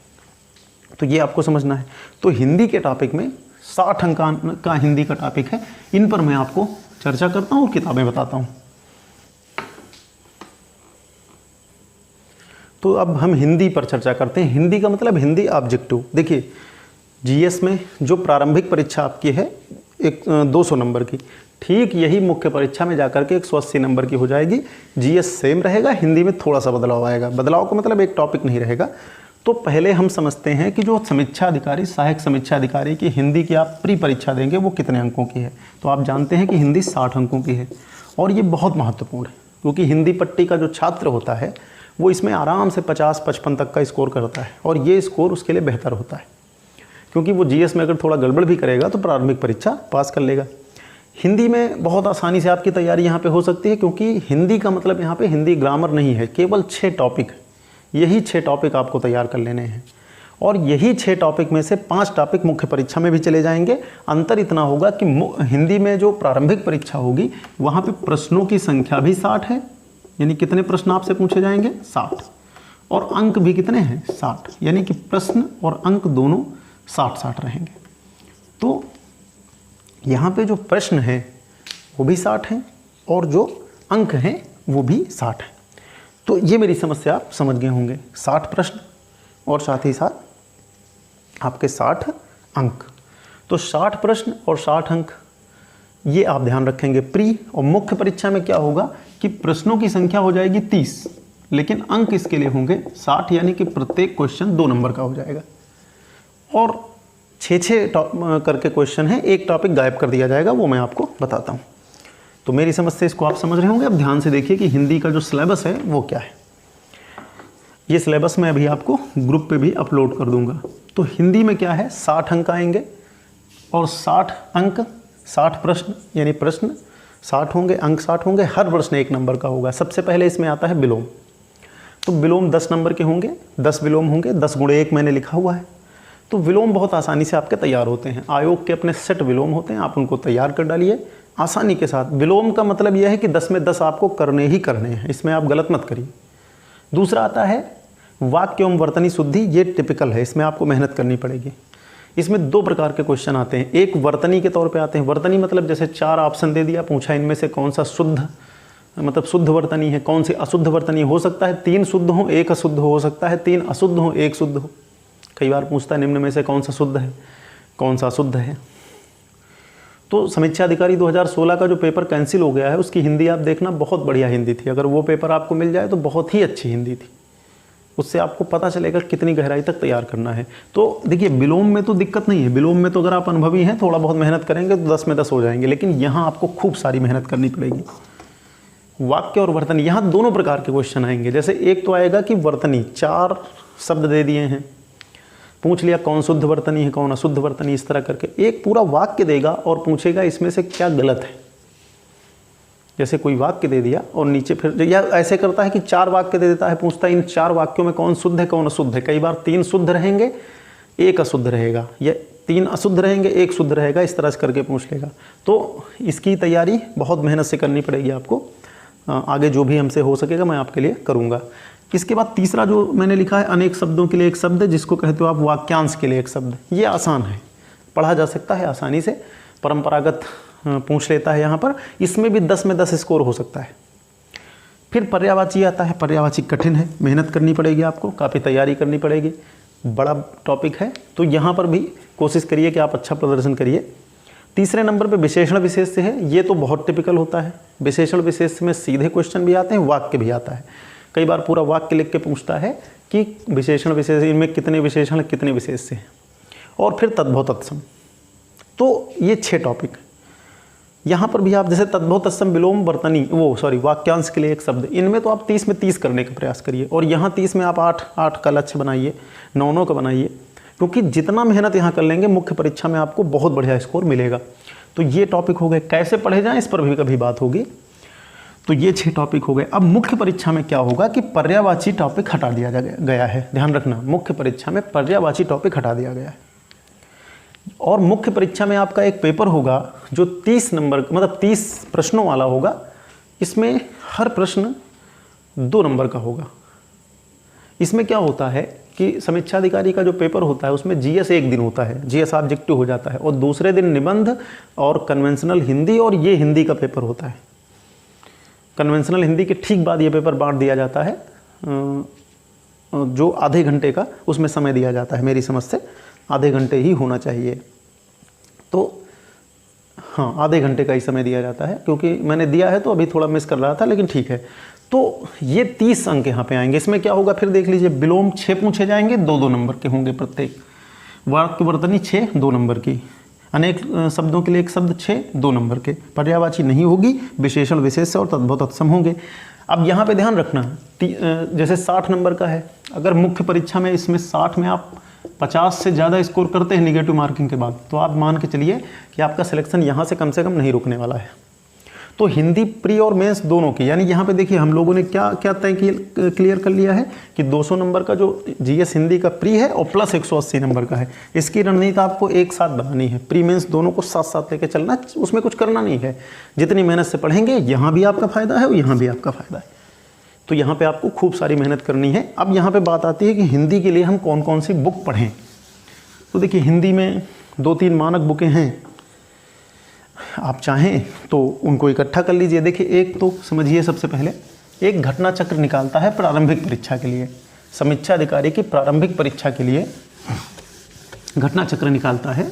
S1: तो ये आपको समझना है। तो हिंदी के टॉपिक में 60 अंक का हिंदी का टॉपिक है, इन पर मैं आपको चर्चा करता हूँ और किताबें बताता हूँ। तो अब हम हिंदी पर चर्चा करते हैं। हिंदी का मतलब हिंदी ऑब्जेक्टिव। देखिए जीएस में जो प्रारंभिक परीक्षा आपकी है 200 नंबर की, ठीक यही मुख्य परीक्षा में जाकर के 180 नंबर की हो जाएगी। जीएस सेम रहेगा, हिंदी में थोड़ा सा बदलाव आएगा। बदलाव का मतलब एक टॉपिक नहीं रहेगा। तो पहले हम समझते हैं कि जो समीक्षा अधिकारी, सहायक समीक्षा अधिकारी की हिंदी की आप प्री परीक्षा देंगे वो कितने अंकों की है। तो आप जानते हैं कि हिंदी 60 अंकों की है, और ये बहुत महत्वपूर्ण है क्योंकि हिंदी पट्टी का जो छात्र होता है वो इसमें आराम से 50-55 तक का स्कोर करता है, और ये स्कोर उसके लिए बेहतर होता है क्योंकि वो जीएस में अगर थोड़ा गड़बड़ भी करेगा तो प्रारंभिक परीक्षा पास कर लेगा। हिंदी में बहुत आसानी से आपकी तैयारी यहाँ पे हो सकती है, क्योंकि हिंदी का मतलब यहाँ पे हिंदी ग्रामर नहीं है, केवल 6 टॉपिक है। यही 6 टॉपिक आपको तैयार कर लेने हैं, और यही 6 टॉपिक में से 5 टॉपिक मुख्य परीक्षा में भी चले जाएंगे। अंतर इतना होगा कि हिंदी में जो प्रारंभिक परीक्षा होगी वहाँ पे प्रश्नों की संख्या भी 60 है, यानी कितने प्रश्न आपसे पूछे जाएंगे 60, और अंक भी कितने हैं 60, यानी कि प्रश्न और अंक दोनों 60-60 रहेंगे। तो यहाँ पे जो प्रश्न हैं वो भी 60 हैं और जो अंक हैं वो भी 60 हैं। तो ये मेरी समस्या आप समझ गए होंगे, 60 प्रश्न और साथ ही साथ आपके 60 अंक। तो 60 प्रश्न और 60 अंक ये आप ध्यान रखेंगे प्री। और मुख्य परीक्षा में क्या होगा कि प्रश्नों की संख्या हो जाएगी 30, लेकिन अंक इसके लिए होंगे 60, यानी कि प्रत्येक क्वेश्चन 2 नंबर का हो जाएगा, और 6 करके क्वेश्चन है, एक टॉपिक गायब कर दिया जाएगा, वो मैं आपको बताता हूँ। तो मेरी समझ से इसको आप समझ रहे होंगे। अब ध्यान से देखिए कि हिंदी का जो सिलेबस है वो क्या है। ये सिलेबस मैं अभी आपको ग्रुप पे भी अपलोड कर दूंगा। तो हिंदी में क्या है, 60 अंक आएंगे और 60 अंक, 60 प्रश्न, यानी प्रश्न 60 होंगे, अंक 60 होंगे, हर प्रश्न 1 नंबर का होगा। सबसे पहले इसमें आता है विलोम। तो विलोम 10 नंबर के होंगे, 10 विलोम होंगे, 10 × 1 मैंने लिखा हुआ है। तो विलोम बहुत आसानी से आपके तैयार होते हैं। आयोग के अपने सेट विलोम होते हैं, आप उनको तैयार कर डालिए आसानी के साथ। विलोम का मतलब यह है कि 10 में 10 आपको करने ही करने हैं, इसमें आप गलत मत करिए। दूसरा आता है वाक्य एवं वर्तनी शुद्धि ये टिपिकल है, इसमें आपको मेहनत करनी पड़ेगी। इसमें 2 प्रकार के क्वेश्चन आते हैं। एक वर्तनी के तौर पे आते हैं। वर्तनी मतलब जैसे 4 ऑप्शन दे दिया, पूछा इनमें से कौन सा शुद्ध मतलब शुद्ध वर्तनी है, कौन सी अशुद्ध वर्तनी हो सकता है 3 शुद्ध हो 1 अशुद्ध हो सकता है, 3 अशुद्ध हो 1 शुद्ध हो। कई बार पूछता है निम्न में से कौन सा शुद्ध है कौन सा अशुद्ध है। तो समीक्षा अधिकारी 2016 का जो पेपर कैंसिल हो गया है उसकी हिंदी आप देखना, बहुत बढ़िया हिंदी थी। अगर वो पेपर आपको मिल जाए तो बहुत ही अच्छी हिंदी थी, उससे आपको पता चलेगा कितनी गहराई तक तैयार करना है। तो देखिए विलोम में तो दिक्कत नहीं है, विलोम में तो अगर आप अनुभवी हैं थोड़ा बहुत मेहनत करेंगे तो 10 में 10 हो जाएंगे, लेकिन यहाँ आपको खूब सारी मेहनत करनी पड़ेगी। वाक्य और वर्तनी, यहाँ दोनों प्रकार के क्वेश्चन आएंगे। जैसे एक तो आएगा कि वर्तनी, 4 शब्द दे दिए हैं, पूछ लिया कौन शुद्ध वर्तनी है कौन अशुद्ध वर्तनी, इस तरह करके एक पूरा वाक्य देगा और पूछेगा इसमें से क्या गलत है। जैसे कोई वाक्य दे दिया और नीचे फिर या ऐसे करता है कि 4 वाक्य दे देता है, पूछता है इन 4 वाक्यों में कौन शुद्ध है कौन अशुद्ध है। कई बार 3 शुद्ध रहेंगे 1 अशुद्ध रहेगा, या 3 अशुद्ध रहेंगे 1 शुद्ध रहेगा, इस तरह से करके पूछ लेगा। तो इसकी तैयारी बहुत मेहनत से करनी पड़ेगी आपको। आगे जो भी हमसे हो सकेगा मैं आपके लिए करूँगा। इसके बाद तीसरा जो मैंने लिखा है, अनेक शब्दों के लिए एक शब्द, जिसको कहते हो आप वाक्यांश के लिए एक शब्द। ये आसान है, पढ़ा जा सकता है आसानी से, परंपरागत पूछ लेता है यहाँ पर। इसमें भी 10 में 10 स्कोर हो सकता है। फिर पर्यायवाची आता है, पर्यायवाची कठिन है, मेहनत करनी पड़ेगी आपको, काफ़ी तैयारी करनी पड़ेगी, बड़ा टॉपिक है। तो यहाँ पर भी कोशिश करिए कि आप अच्छा प्रदर्शन करिए। तीसरे नंबर पे विशेषण विशेष्य है, ये तो बहुत टिपिकल होता है। विशेषण विशेष्य में सीधे क्वेश्चन भी आते हैं, वाक्य भी आता है। कई बार पूरा वाक्य लिख के पूछता है कि विशेषण विशेष्य, इनमें कितने विशेषण कितने विशेष्य हैं। और फिर तद्भव तत्सम, तो ये 6 टॉपिक। यहाँ पर भी आप जैसे तद्भव तत्सम विलोम वर्तनी वाक्यांश के लिए एक शब्द, इनमें तो आप 30 में 30 करने का प्रयास करिए। और यहाँ 30 में आप 8 का लक्ष्य बनाइए, 9 का बनाइए, क्योंकि जितना मेहनत यहाँ कर लेंगे मुख्य परीक्षा में आपको बहुत बढ़िया स्कोर मिलेगा। तो ये टॉपिक हो गए। कैसे पढ़े जाएं इस पर भी कभी बात होगी। तो ये 6 टॉपिक हो गए। अब मुख्य परीक्षा में क्या होगा कि पर्यायवाची टॉपिक हटा दिया गया है। ध्यान रखना, मुख्य परीक्षा में पर्यायवाची टॉपिक हटा दिया गया है। और मुख्य परीक्षा में आपका एक पेपर होगा जो 30 नंबर मतलब 30 प्रश्नों वाला होगा। इसमें हर प्रश्न 2 नंबर का होगा। इसमें क्या होता है कि समीक्षा अधिकारी का जो पेपर होता है उसमें जीएस एक दिन होता है, जीएस ऑब्जेक्टिव हो जाता है, और दूसरे दिन निबंध और कन्वेंशनल हिंदी, और ये हिंदी का पेपर होता है। कन्वेंशनल हिंदी के ठीक बाद ये पेपर बांट दिया जाता है, जो आधे घंटे का उसमें समय दिया जाता है। मेरी समझ से आधे घंटे ही होना चाहिए। तो हाँ, आधे घंटे का ही समय दिया जाता है, क्योंकि मैंने दिया है तो अभी थोड़ा मिस कर रहा था, लेकिन ठीक है। तो ये 30 अंक यहाँ पे आएंगे। इसमें क्या होगा फिर देख लीजिए, विलोम 6 पूछे जाएंगे, 2-2 नंबर के होंगे प्रत्येक। वाक्य वर्तनी 6 2 नंबर की, अनेक शब्दों के लिए एक शब्द 6 2 नंबर के, पर्यायवाची नहीं होगी, विशेषण विशेष्य और तद्भव तत्सम होंगे। अब यहाँ पे ध्यान रखना, जैसे 60 नंबर का है, अगर मुख्य परीक्षा में इसमें 60 में आप 50 से ज़्यादा स्कोर करते हैं निगेटिव मार्किंग के बाद, तो आप मान के चलिए कि आपका सिलेक्शन यहाँ से कम नहीं रुकने वाला है। तो हिंदी प्री और मेंस दोनों की, यानी यहाँ पे देखिए हम लोगों ने क्या क्या तय क्लियर कर लिया है कि 200 नंबर का जो जीएस हिंदी का प्री है और प्लस 180 नंबर का है। इसकी रणनीति आपको एक साथ बनानी है, प्री मेंस दोनों को साथ साथ लेके चलना, उसमें कुछ करना नहीं है। जितनी मेहनत से पढ़ेंगे यहाँ भी आपका फ़ायदा है और यहाँ भी आपका फ़ायदा है। तो यहाँ पे आपको खूब सारी मेहनत करनी है। अब यहाँ पे बात आती है कि हिंदी के लिए हम कौन कौन सी बुक पढ़ें। तो देखिए हिंदी में 2-3 मानक बुकें हैं, आप चाहें तो उनको इकट्ठा कर लीजिए। देखिए एक तो समझिए, सबसे पहले एक घटना चक्र निकालता है प्रारंभिक परीक्षा के लिए, समीक्षा अधिकारी की प्रारंभिक परीक्षा के लिए घटना चक्र निकालता है।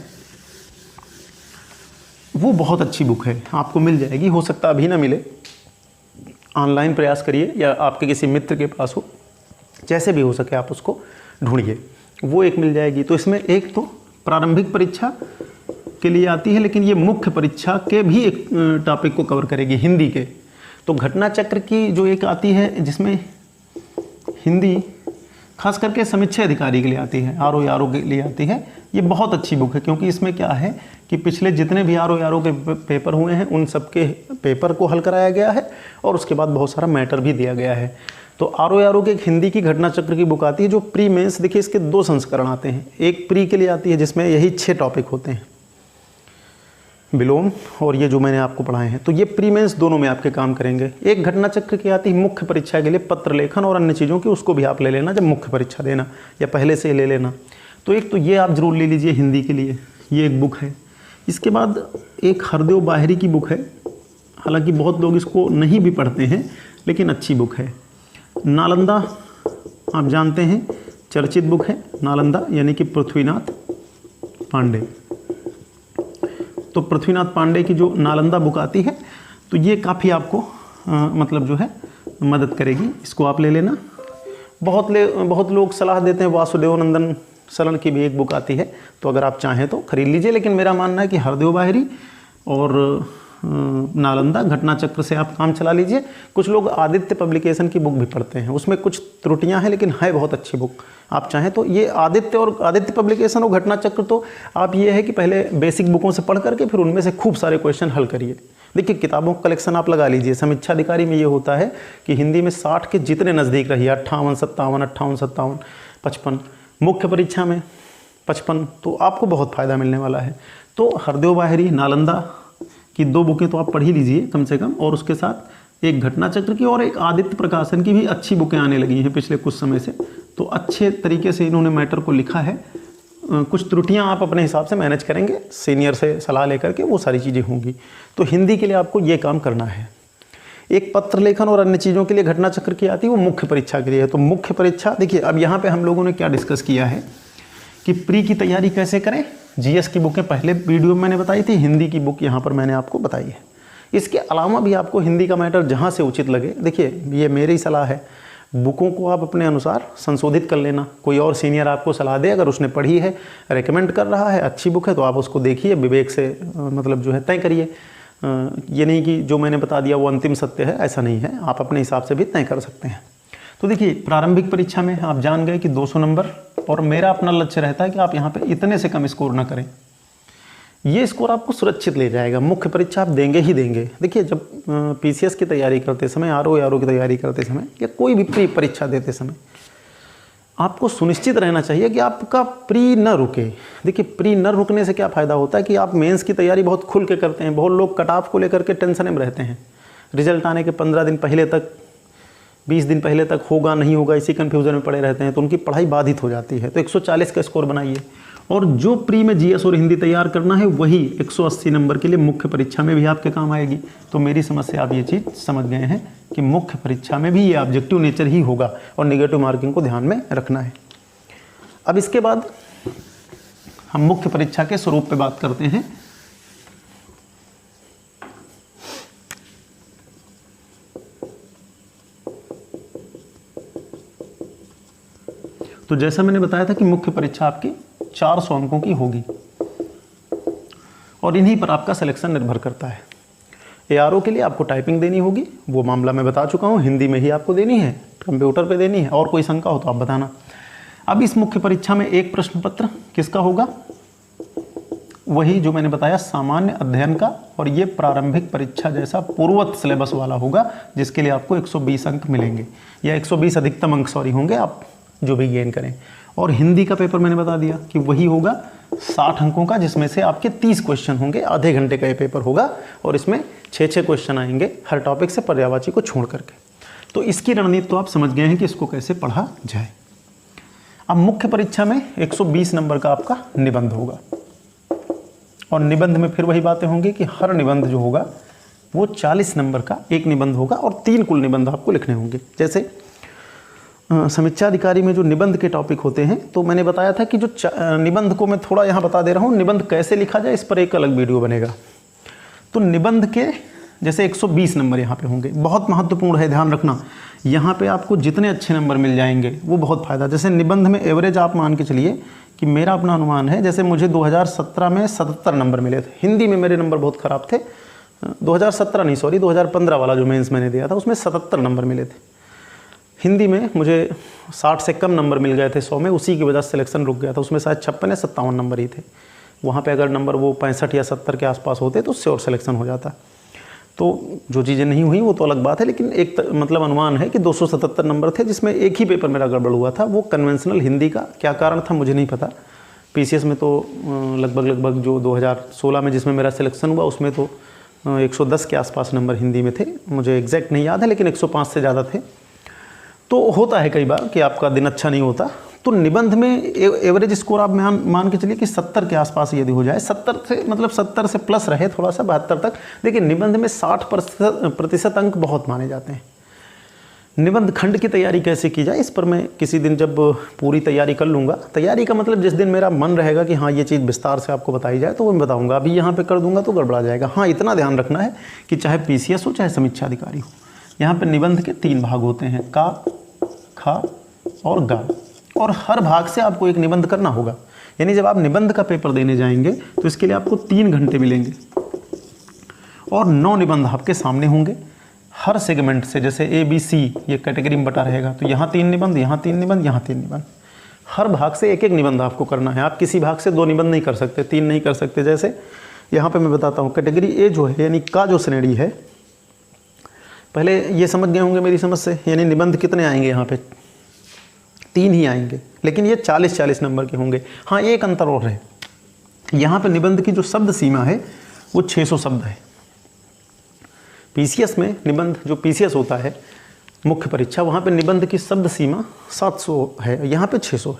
S1: वो बहुत अच्छी बुक है, आपको मिल जाएगी, हो सकता अभी ना मिले, ऑनलाइन प्रयास करिए या आपके किसी मित्र के पास हो, जैसे भी हो सके आप उसको ढूंढिए, वो एक मिल जाएगी। तो इसमें एक तो प्रारंभिक परीक्षा के लिए आती है, लेकिन ये मुख्य परीक्षा के भी एक टॉपिक को कवर करेगी, हिंदी के। तो घटना चक्र की जो एक आती है, जिसमें हिंदी खास करके समीक्षा अधिकारी के लिए आती है, आरओ के लिए आती है, ये बहुत अच्छी बुक है। क्योंकि इसमें क्या है कि पिछले जितने भी आरओ के पेपर हुए हैं उन सबके पेपर को हल कराया गया है और उसके बाद बहुत सारा मैटर भी दिया गया है। तो आरओ के हिंदी की घटना चक्र की बुक आती है जो प्री मेंस, देखिए इसके 2 संस्करण आते हैं। एक प्री के लिए आती है जिसमें यही 6 टॉपिक होते हैं, विलोम और ये जो मैंने आपको पढ़ाए हैं, तो ये प्री मेंस दोनों में आपके काम करेंगे। एक घटना चक्र की आती है मुख्य परीक्षा के लिए पत्र लेखन और अन्य चीज़ों की, उसको भी आप ले लेना जब मुख्य परीक्षा देना, या पहले से ले लेना। तो एक तो ये आप जरूर ले लीजिए हिंदी के लिए, ये एक बुक है। इसके बाद एक हरदेव बाहरी की बुक है, हालांकि बहुत लोग इसको नहीं भी पढ़ते हैं, लेकिन अच्छी बुक है। नालंदा आप जानते हैं चर्चित बुक है, नालंदा यानी कि पृथ्वीनाथ पांडे। तो पृथ्वीनाथ पांडे की जो नालंदा बुक आती है, तो ये काफ़ी आपको मतलब जो है मदद करेगी, इसको आप ले लेना। बहुत लोग सलाह देते हैं वासुदेव नंदन सरन की भी एक बुक आती है, तो अगर आप चाहें तो खरीद लीजिए, लेकिन मेरा मानना है कि हरदेव बाहरी और नालंदा घटना चक्र से आप काम चला लीजिए। कुछ लोग आदित्य पब्लिकेशन की बुक भी पढ़ते हैं, उसमें कुछ त्रुटियां हैं, लेकिन है बहुत अच्छी बुक। आप चाहें तो ये आदित्य पब्लिकेशन और घटना चक्र, तो आप ये है कि पहले बेसिक बुकों से पढ़ करके फिर उनमें से खूब सारे क्वेश्चन हल करिए। देखिए किताबों का कलेक्शन आप लगा लीजिए। समीक्षा अधिकारी में ये होता है कि हिंदी में 60 के जितने नज़दीक रहिए, 58, 57, 58, 57, 55, मुख्य परीक्षा में 55, तो आपको बहुत फ़ायदा मिलने वाला है। तो हरदेव बाहरी, नालंदा की 2 बुकें तो आप पढ़ ही लीजिए कम से कम, और उसके साथ एक घटना चक्र की और एक आदित्य प्रकाशन की भी अच्छी बुकें आने लगी हैं पिछले कुछ समय से, तो अच्छे तरीके से इन्होंने मैटर को लिखा है। कुछ त्रुटियां आप अपने हिसाब से मैनेज करेंगे, सीनियर से सलाह लेकर के, वो सारी चीज़ें होंगी। तो हिंदी के लिए आपको ये काम करना है। एक पत्र लेखन और अन्य चीज़ों के लिए घटना चक्र की आती है, वो मुख्य परीक्षा के लिए है। तो मुख्य परीक्षा देखिए, अब यहाँ पे हम लोगों ने क्या डिस्कस किया है कि प्री की तैयारी कैसे करें। जीएस की बुकें पहले वीडियो में मैंने बताई थी, हिंदी की बुक यहाँ पर मैंने आपको बताई है। इसके अलावा भी आपको हिंदी का मैटर जहाँ से उचित लगे, देखिए ये मेरी सलाह है, बुकों को आप अपने अनुसार संशोधित कर लेना। कोई और सीनियर आपको सलाह दे, अगर उसने पढ़ी है, रेकमेंड कर रहा है, अच्छी बुक है, तो आप उसको देखिए, विवेक से मतलब जो है तय करिए। ये नहीं कि जो मैंने बता दिया वो अंतिम सत्य है, ऐसा नहीं है, आप अपने हिसाब से भी तय कर सकते हैं। तो देखिए प्रारंभिक परीक्षा में आप जान गए कि 200 नंबर, और मेरा अपना लक्ष्य रहता है कि आप यहाँ पे इतने से कम स्कोर ना करें। ये स्कोर आपको सुरक्षित ले जाएगा। मुख्य परीक्षा आप देंगे ही देंगे। देखिए जब पीसीएस की तैयारी करते समय, आरओ की तैयारी करते समय, या कोई भी प्री परीक्षा देते समय, आपको सुनिश्चित रहना चाहिए कि आपका प्री न रुके। देखिए प्री न रुकने से क्या फ़ायदा होता है कि आप मेंस की तैयारी बहुत खुल के करते हैं। बहुत लोग कट ऑफ को लेकर के टेंशन में रहते हैं, रिजल्ट आने के 15 दिन पहले तक, 20 दिन पहले तक होगा नहीं होगा, इसी कन्फ्यूज़न में पड़े रहते हैं, तो उनकी पढ़ाई बाधित हो जाती है। तो 140 का स्कोर बनाइए, और जो प्री में जीएस और हिंदी तैयार करना है वही 180 नंबर के लिए मुख्य परीक्षा में भी आपके काम आएगी। तो मेरी समझ से आप ये चीज़ समझ गए हैं कि मुख्य परीक्षा में भी ये ऑब्जेक्टिव नेचर ही होगा, और नेगेटिव मार्किंग को ध्यान में रखना है। अब इसके बाद हम मुख्य परीक्षा के स्वरूप पे बात करते हैं। तो जैसा मैंने बताया था कि मुख्य परीक्षा आपकी 400 अंकों की होगी, और इन्हीं पर आपका सिलेक्शन निर्भर करता है। एआरओ के लिए आपको टाइपिंग देनी होगी, वो मामला मैं बता चुका हूँ, हिंदी में ही आपको देनी है, कंप्यूटर पे देनी है, और कोई शंका हो तो आप बताना। अब इस मुख्य परीक्षा में एक प्रश्न पत्र किसका होगा, वही जो मैंने बताया सामान्य अध्ययन का, और ये प्रारंभिक परीक्षा जैसा पूर्ववत सिलेबस वाला होगा, जिसके लिए आपको 120 अंक मिलेंगे, या 120 अधिकतम अंक होंगे, आप जो भी गेन करें। और हिंदी का पेपर मैंने बता दिया कि वही होगा 60 अंकों का, जिसमें से आपके 30 क्वेश्चन होंगे। आधे घंटे का ये पेपर होगा, और इसमें 6 क्वेश्चन आएंगे हर टॉपिक से, पर्यायवाची को छोड़ करके। तो इसकी रणनीति तो आप समझ गए हैं कि इसको कैसे पढ़ा जाए। अब मुख्य परीक्षा में 120 नंबर का आपका निबंध होगा, और निबंध में फिर वही बातें होंगी कि हर निबंध जो होगा वो 40 नंबर का एक निबंध होगा, और 3 कुल निबंध आपको लिखने होंगे। जैसे समीक्षा अधिकारी में जो निबंध के टॉपिक होते हैं, तो मैंने बताया था कि जो निबंध को मैं थोड़ा यहाँ बता दे रहा हूँ, निबंध कैसे लिखा जाए इस पर एक अलग वीडियो बनेगा। तो निबंध के जैसे 120 नंबर यहाँ पे होंगे, बहुत महत्वपूर्ण है, ध्यान रखना। यहाँ पे आपको जितने अच्छे नंबर मिल जाएंगे वो बहुत फ़ायदा। जैसे निबंध में एवरेज आप मान के चलिए कि मेरा अपना अनुमान है, जैसे मुझे 2017 में 77 नंबर मिले थे। हिंदी में मेरे नंबर बहुत ख़राब थे, 2015 वाला जो मेंस मैंने दिया था उसमें 77 नंबर मिले थे। हिंदी में मुझे 60 से कम नंबर मिल गए थे 100 में, उसी की वजह से सिलेक्शन रुक गया था। उसमें शायद 56 या 57 नंबर ही थे। वहाँ पे अगर नंबर वो 65 या 70 के आसपास होते तो उससे और सिलेक्शन हो जाता। तो जो चीज़ें नहीं हुई वो तो अलग बात है, लेकिन एक मतलब अनुमान है कि 277 नंबर थे, जिसमें एक ही पेपर मेरा गड़बड़ हुआ था, वो कन्वेंशनल हिंदी का। क्या कारण था मुझे नहीं पता, पीसीएस में तो लगभग जो 2016 में जिसमें मेरा सिलेक्शन हुआ उसमें तो 110 के आसपास नंबर हिंदी में थे, मुझे एग्जैक्ट नहीं याद है, लेकिन 105 से ज़्यादा थे। तो होता है कई बार कि आपका दिन अच्छा नहीं होता, तो निबंध में एवरेज स्कोर आप मान के चलिए कि 70 के आसपास यदि हो जाए, 70 से मतलब 70 से प्लस रहे थोड़ा सा 72 तक। देखिए निबंध में 60% अंक बहुत माने जाते हैं। निबंध खंड की तैयारी कैसे की जाए इस पर मैं किसी दिन जब पूरी तैयारी कर लूँगा, तैयारी का मतलब जिस दिन मेरा मन रहेगा कि हाँ ये चीज़ विस्तार से आपको बताई जाए तो वो मैं बताऊँगा। अभी यहाँ पे कर दूँगा तो गड़बड़ा जाएगा। हाँ इतना ध्यान रखना है कि चाहे पीसीएस हो चाहे समीक्षा अधिकारी हो, यहाँ पर निबंध के 3 भाग होते हैं, का, खा और गा, और हर भाग से आपको एक निबंध करना होगा। यानी जब आप निबंध का पेपर देने जाएंगे तो इसके लिए आपको 3 घंटे मिलेंगे और 9 निबंध आपके सामने होंगे हर सेगमेंट से। जैसे ABC ये कैटेगरी में बटा रहेगा, तो यहाँ 3 निबंध, यहाँ 3 निबंध, यहाँ 3 निबंध, हर भाग से एक एक निबंध आपको करना है। आप किसी भाग से 2 निबंध नहीं कर सकते, 3 नहीं कर सकते। जैसे यहाँ पे मैं बताता हूँ, कैटेगरी A जो है यानी का जो श्रेणी है, पहले ये समझ गए होंगे मेरी समझ से, यानी निबंध कितने आएंगे यहाँ पे, 3 ही आएंगे, लेकिन ये 40-40 नंबर के होंगे। हाँ एक अंतर और है, यहाँ पे निबंध की जो शब्द सीमा है वो 600 शब्द है। पीसीएस में निबंध जो पीसीएस होता है मुख्य परीक्षा, वहाँ पे निबंध की शब्द सीमा 700 है, यहाँ पे 600 है।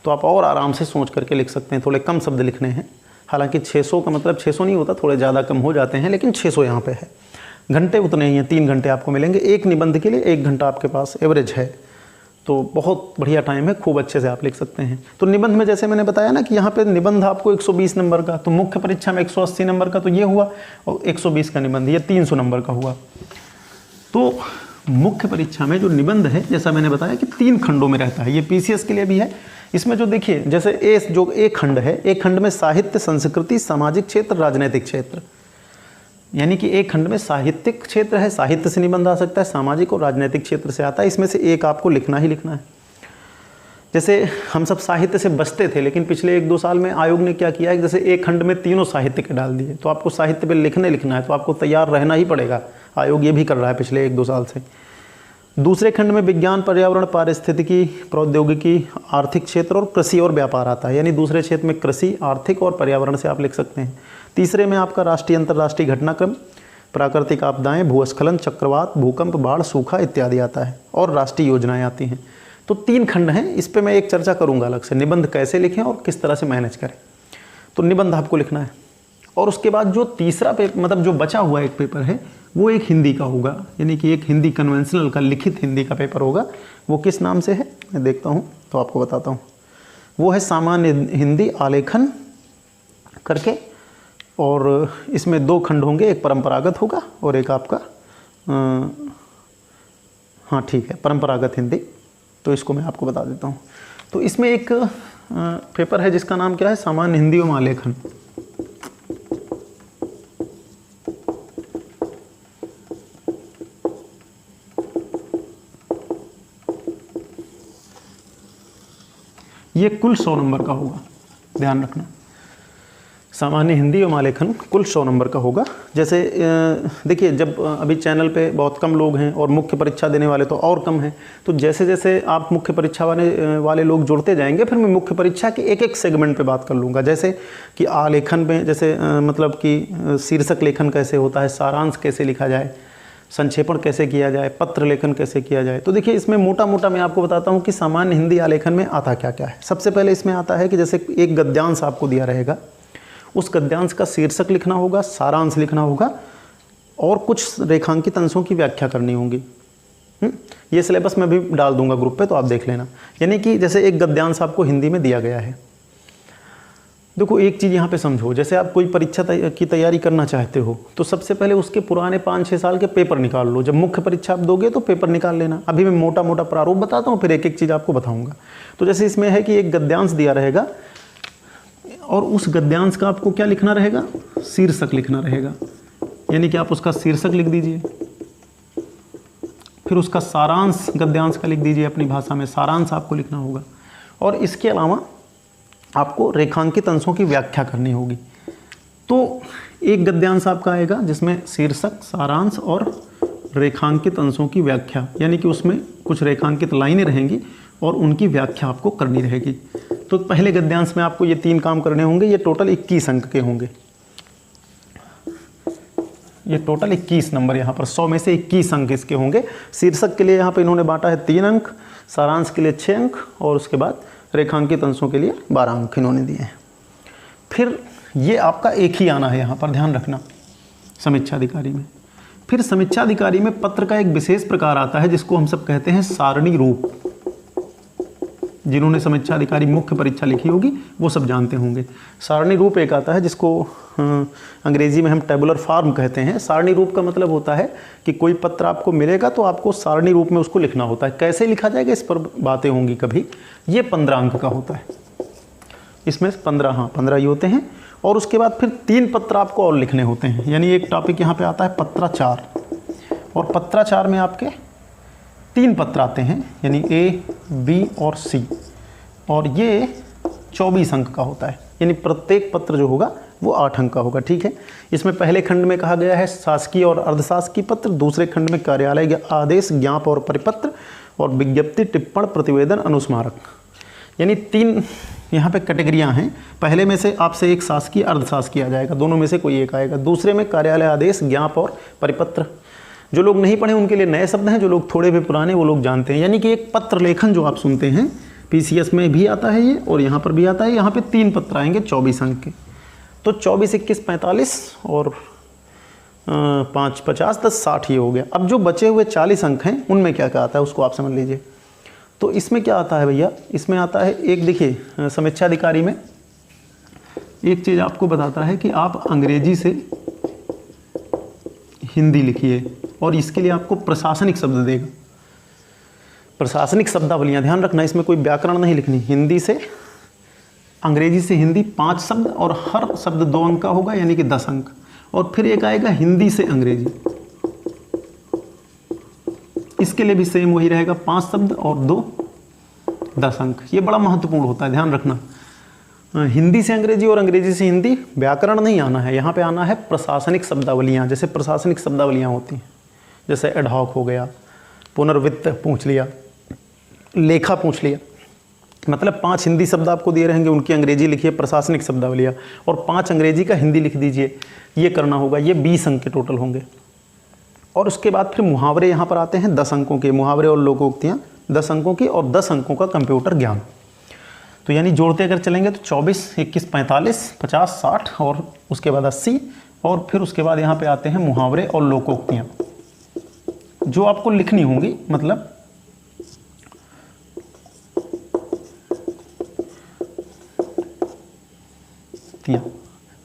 S1: तो आप और आराम से सोच करके लिख सकते हैं, थोड़े कम शब्द लिखने हैं। हालांकि 600 का मतलब 600 नहीं होता, थोड़े ज़्यादा कम हो जाते हैं, लेकिन 600 यहाँ पे है। घंटे उतने ही हैं, 3 घंटे आपको मिलेंगे। एक निबंध के लिए 1 घंटा आपके पास एवरेज है, तो बहुत बढ़िया टाइम है, खूब अच्छे से आप लिख सकते हैं। तो निबंध में जैसे मैंने बताया ना कि यहाँ पे निबंध आपको 120 नंबर का, तो मुख्य परीक्षा में 180 नंबर का तो ये हुआ, और 120 का निबंध ये 300 नंबर का हुआ। तो मुख्य परीक्षा में जो निबंध है जैसा मैंने बताया कि 3 खंडों में रहता है, ये पीसीएस के लिए भी है। इसमें जो देखिए जैसे जो एक खंड है, एक खंड में साहित्य, संस्कृति, सामाजिक क्षेत्र, राजनैतिक क्षेत्र, यानी कि एक खंड में साहित्यिक क्षेत्र है, साहित्य से निबंध आ सकता है, सामाजिक और राजनीतिक क्षेत्र से आता है। इसमें से एक आपको लिखना ही लिखना है। जैसे हम सब साहित्य से बचते थे, लेकिन पिछले 1-2 साल में आयोग ने क्या किया है, जैसे एक खंड में तीनों साहित्य के डाल दिए, तो आपको साहित्य पे लिखना है, तो आपको तैयार रहना ही पड़ेगा। आयोग ये भी कर रहा है पिछले 1-2 साल से। दूसरे खंड में विज्ञान, पर्यावरण, पारिस्थितिकी, प्रौद्योगिकी, आर्थिक क्षेत्र और कृषि और व्यापार आता है, यानी दूसरे क्षेत्र में कृषि, आर्थिक और पर्यावरण से आप लिख सकते हैं। तीसरे में आपका राष्ट्रीय अंतर्राष्ट्रीय घटनाक्रम, प्राकृतिक आपदाएं, भूस्खलन, चक्रवात, भूकंप, बाढ़, सूखा इत्यादि आता है, और राष्ट्रीय योजनाएं आती हैं। तो 3 खंड हैं, इस पे मैं एक चर्चा करूंगा अलग से, निबंध कैसे लिखें और किस तरह से मैनेज करें। तो निबंध आपको लिखना है, और उसके बाद जो तीसरा पेपर मतलब जो बचा हुआ एक पेपर है वो एक हिंदी का होगा, यानी कि एक हिंदी कन्वेंशनल का लिखित हिंदी का पेपर होगा। वो किस नाम से है मैं देखता हूँ तो आपको बताता हूँ। वो है सामान्य हिंदी आलेखन करके, और इसमें 2 खंड होंगे, एक परंपरागत होगा और एक आपका हाँ ठीक है परंपरागत हिंदी। तो इसको मैं आपको बता देता हूँ। तो इसमें एक पेपर है जिसका नाम क्या है, सामान्य हिंदी एवं आलेखन। ये कुल 100 नंबर का होगा, ध्यान रखना। सामान्य हिंदी एवं आलेखन कुल 100 नंबर का होगा। जैसे देखिए जब अभी चैनल पे बहुत कम लोग हैं और मुख्य परीक्षा देने वाले तो और कम हैं, तो जैसे जैसे आप मुख्य परीक्षा वाले लोग जुड़ते जाएंगे, फिर मैं मुख्य परीक्षा के एक एक सेगमेंट पे बात कर लूँगा। जैसे कि आलेखन में जैसे मतलब कि शीर्षक लेखन कैसे होता है, सारांश कैसे लिखा जाए, संक्षेपण कैसे किया जाए, पत्र लेखन कैसे किया जाए। तो देखिए इसमें मोटा मोटा मैं आपको बताता हूँ कि सामान्य हिंदी आलेखन में आता क्या क्या है। सबसे पहले इसमें आता है कि जैसे एक गद्यांश आपको दिया रहेगा, उस गद्यांश का शीर्षक लिखना होगा, सारांश लिखना होगा और कुछ रेखांकित अंशों की व्याख्या करनी होगी। ये सिलेबस मैं भी डाल दूंगा ग्रुप पे, तो आप देख लेना। यानी कि जैसे एक गद्यांश आपको हिंदी में दिया गया है। देखो एक चीज़ यहाँ पे समझो, जैसे आप कोई परीक्षा की तैयारी करना चाहते हो तो सबसे पहले उसके पुराने 5-6 साल के पेपर निकाल लो। जब मुख्य परीक्षा आप दोगे तो पेपर निकाल लेना। अभी मैं मोटा मोटा प्रारूप बताता हूँ, फिर एक एक चीज़ आपको बताऊँगा। तो जैसे इसमें है कि एक गद्यांश दिया रहेगा और उस गद्यांश का आपको क्या लिखना रहेगा, शीर्षक लिखना रहेगा। यानी कि आप उसका शीर्षक लिख दीजिए, फिर उसका सारांश गद्यांश का लिख दीजिए, अपनी भाषा में सारांश आपको लिखना होगा। और इसके अलावा आपको रेखांकित अंशों की व्याख्या करनी होगी। तो एक गद्यांश आपका आएगा जिसमें शीर्षक, सारांश और रेखांकित अंशों की व्याख्या, यानी कि उसमें कुछ रेखांकित लाइनें रहेंगी और उनकी व्याख्या आपको करनी रहेगी। तो पहले गद्यांश में आपको ये 3 काम करने होंगे। ये टोटल 21 अंक के होंगे। ये टोटल 21 नंबर यहाँ पर 100 में से 21 अंक इसके होंगे। शीर्षक के लिए यहाँ पर इन्होंने बांटा है 3 अंक, सारांश के लिए 6 अंक और उसके बाद रेखांकित अंशों के लिए 12 अंक इन्होंने दिए हैं। फिर ये आपका एक ही आना है यहाँ पर, ध्यान रखना, समीक्षाधिकारी में। फिर समीक्षाधिकारी में पत्र का एक विशेष प्रकार आता है जिसको हम सब कहते हैं सारणी रूप। जिन्होंने समीक्षाधिकारी मुख्य परीक्षा लिखी होगी वो सब जानते होंगे। सारणी रूप एक आता है जिसको अंग्रेजी में हम टेबुलर फॉर्म कहते हैं। सारणी रूप का मतलब होता है कि कोई पत्र आपको मिलेगा तो आपको सारणी रूप में उसको लिखना होता है। कैसे लिखा जाएगा इस पर बातें होंगी कभी। ये 15 अंक का होता है, इसमें 15 ही होते हैं। और उसके बाद फिर 3 पत्र आपको और लिखने होते हैं। यानी एक टॉपिक यहाँ पे आता है पत्राचार, और पत्राचार में आपके 3 पत्र आते हैं, यानी ए, बी और सी, और ये 24 अंक का होता है। यानी प्रत्येक पत्र जो होगा वो 8 अंक का होगा, ठीक है। इसमें पहले खंड में कहा गया है शासकीय और अर्धशासकीय पत्र, दूसरे खंड में कार्यालय के आदेश, ज्ञापन और परिपत्र, और विज्ञप्ति, टिप्पण, प्रतिवेदन, अनुस्मारक। यानी 3 यहाँ पे कैटेगरियाँ हैं। पहले में से आपसे एक शासकीय अर्धशासकीय आ जाएगा, दोनों में से कोई एक आएगा। दूसरे में कार्यालय आदेश, ज्ञापन और परिपत्र। जो लोग नहीं पढ़े उनके लिए नए शब्द हैं, जो लोग थोड़े भी पुराने वो लोग जानते हैं। यानी कि एक पत्र लेखन जो आप सुनते हैं पीसीएस में भी आता है ये, और यहाँ पर भी आता है। यहाँ पे 3 पत्र आएंगे 24 अंक के। तो 24, 21, 45 और 5, 50, 10, 60 ये हो गया। अब जो बचे हुए 40 अंक हैं उनमें क्या क्या आता है उसको आप समझ लीजिए। तो इसमें क्या आता है भैया, इसमें आता है एक, देखिए समीक्षाधिकारी में एक चीज़ आपको बताता है कि आप अंग्रेजी से हिंदी लिखिए, और इसके लिए आपको प्रशासनिक शब्द देगा। प्रशासनिक शब्दावलियाँ ध्यान रखना, इसमें कोई व्याकरण नहीं लिखनी। हिंदी से अंग्रेजी से हिंदी 5 शब्द, और हर शब्द 2 अंक का होगा, यानी कि 10 अंक। और फिर एक आएगा हिंदी से अंग्रेजी, इसके लिए भी सेम वही रहेगा, 5 शब्द और 2 10 अंक। ये बड़ा महत्वपूर्ण होता है, ध्यान रखना। हिंदी से अंग्रेजी और अंग्रेजी से हिंदी, व्याकरण नहीं आना है यहाँ पे, आना है प्रशासनिक शब्दावलियाँ। जैसे प्रशासनिक शब्दावलियाँ होती हैं, जैसे एडहॉक हो गया, पुनर्वित्त पूछ लिया, लेखा पूछ लिया। मतलब 5 हिंदी शब्द आपको दिए रहेंगे, उनकी अंग्रेजी लिखिए प्रशासनिक शब्दावलियाँ, और 5 अंग्रेजी का हिंदी लिख दीजिए। ये करना होगा। ये 20 अंक के टोटल होंगे। और उसके बाद फिर मुहावरे यहाँ पर आते हैं 10 अंकों के। मुहावरे और लोकोक्तियाँ 10 अंकों की, और 10 अंकों का कंप्यूटर ज्ञान। तो यानी जोड़ते अगर चलेंगे तो 24, 21, 45, 50, 60 और उसके बाद 80, और फिर उसके बाद यहाँ पे आते हैं मुहावरे और लोकोक्तियाँ जो आपको लिखनी होंगी। मतलब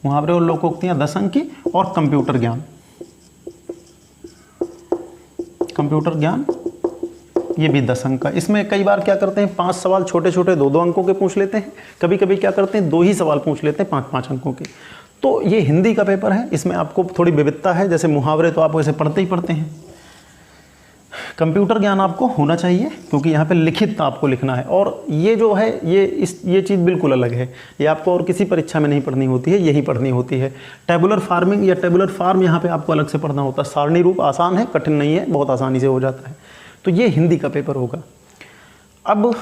S1: मुहावरे और लोकोक्तियाँ 10 अंक की, और कंप्यूटर ज्ञान। कंप्यूटर ज्ञान ये भी 10 अंक का। इसमें कई बार क्या करते हैं, 5 सवाल छोटे छोटे 2-2 अंकों के पूछ लेते हैं। कभी कभी क्या करते हैं 2 ही सवाल पूछ लेते हैं 5-5 अंकों के। तो ये हिंदी का पेपर है, इसमें आपको थोड़ी विविधता है। जैसे मुहावरे तो आप वैसे पढ़ते ही पढ़ते हैं। कंप्यूटर ज्ञान आपको होना चाहिए, क्योंकि यहाँ पे लिखित आपको लिखना है। और ये जो है ये चीज़ बिल्कुल अलग है। ये आपको और किसी परीक्षा में नहीं पढ़नी होती है, यही पढ़नी होती है। टेबुलर फार्मिंग या टेबुलर फार्म यहाँ पे आपको अलग से पढ़ना होता है। सारणी रूप आसान है, कठिन नहीं है, बहुत आसानी से हो जाता है। तो ये हिंदी का पेपर होगा। अब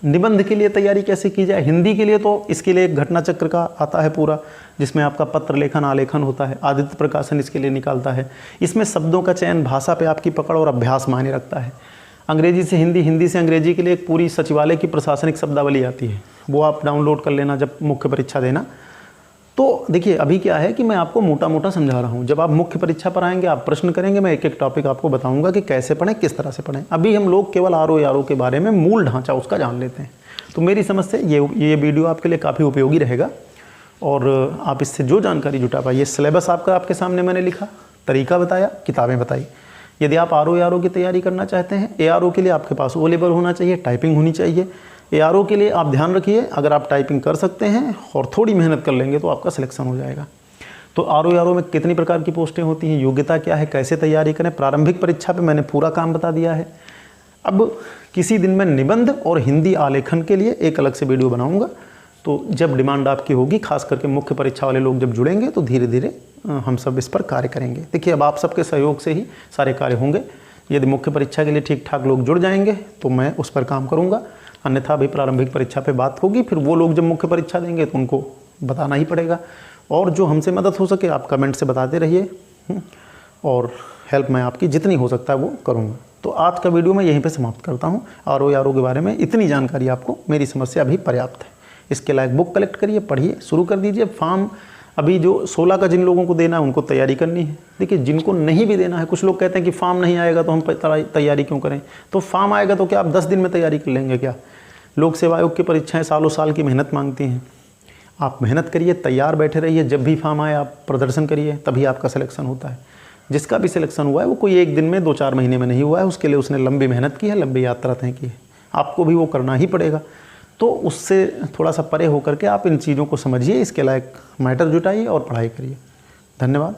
S1: निबंध के लिए तैयारी कैसे की जाए हिंदी के लिए, तो इसके लिए एक घटना चक्र का आता है पूरा, जिसमें आपका पत्र लेखन आलेखन होता है। आदित्य प्रकाशन इसके लिए निकालता है। इसमें शब्दों का चयन, भाषा पे आपकी पकड़ और अभ्यास मायने रखता है। अंग्रेजी से हिंदी, हिंदी से अंग्रेजी के लिए एक पूरी सचिवालय की प्रशासनिक शब्दावली आती है, वो आप डाउनलोड कर लेना जब मुख्य परीक्षा देना। तो देखिए अभी क्या है कि मैं आपको मोटा मोटा समझा रहा हूँ। जब आप मुख्य परीक्षा पर आएंगे, आप प्रश्न करेंगे, मैं एक एक टॉपिक आपको बताऊंगा कि कैसे पढ़ें, किस तरह से पढ़ें। अभी हम लोग केवल आरओ के बारे में मूल ढांचा उसका जान लेते हैं। तो मेरी समझ से ये वीडियो आपके लिए काफ़ी उपयोगी रहेगा, और आप इससे जो जानकारी जुटा पाइए। सिलेबस आपके सामने मैंने लिखा, तरीका बताया, किताबें बताई। यदि आप आरओ की तैयारी करना चाहते हैं, एआरओ के लिए आपके पास ओ लेवल होना चाहिए, टाइपिंग होनी चाहिए। एआरओ के लिए आप ध्यान रखिए, अगर आप टाइपिंग कर सकते हैं और थोड़ी मेहनत कर लेंगे तो आपका सिलेक्शन हो जाएगा। तो आरओ में कितनी प्रकार की पोस्टें होती हैं, योग्यता क्या है, कैसे तैयारी करें, प्रारंभिक परीक्षा पे मैंने पूरा काम बता दिया है। अब किसी दिन मैं निबंध और हिंदी आलेखन के लिए एक अलग से वीडियो बनाऊंगा। तो जब डिमांड आपकी होगी, खास करके मुख्य परीक्षा वाले लोग जब जुड़ेंगे, तो धीरे धीरे हम सब इस पर कार्य करेंगे। देखिए अब आप सबके सहयोग से ही सारे कार्य होंगे। यदि मुख्य परीक्षा के लिए ठीक ठाक लोग जुड़ जाएंगे तो मैं उस पर काम करूंगा। अन्यथा अभी प्रारंभिक परीक्षा पे बात होगी, फिर वो लोग जब मुख्य परीक्षा देंगे तो उनको बताना ही पड़ेगा। और जो हमसे मदद हो सके आप कमेंट से बताते रहिए, और हेल्प मैं आपकी जितनी हो सकता है वो करूँगा। तो आज का वीडियो मैं यहीं पे समाप्त करता हूँ। RO के बारे में इतनी जानकारी आपको मेरी समझ से अभी पर्याप्त है। इसके लायक बुक कलेक्ट करिए, पढ़िए, शुरू कर दीजिए। फॉर्म अभी जो 16 का जिन लोगों को देना है उनको तैयारी करनी है। देखिए जिनको नहीं भी देना है, कुछ लोग कहते हैं कि फॉर्म नहीं आएगा तो हम तैयारी क्यों करें। तो फॉर्म आएगा तो क्या आप 10 दिन में तैयारी कर लेंगे क्या? लोक सेवा आयोग की परीक्षाएँ सालों साल की मेहनत मांगती हैं। आप मेहनत करिए, तैयार बैठे रहिए, जब भी फॉर्म आए आप प्रदर्शन करिए, तभी आपका सिलेक्शन होता है। जिसका भी सिलेक्शन हुआ है वो कोई एक दिन में 2-4 महीने में नहीं हुआ है, उसके लिए उसने लंबी मेहनत की है, लंबी यात्रा तय की है। आपको भी वो करना ही पड़ेगा। तो उससे थोड़ा सा परे होकर के आप इन चीज़ों को समझिए, इसके लायक मैटर जुटाइए और पढ़ाई करिए। धन्यवाद।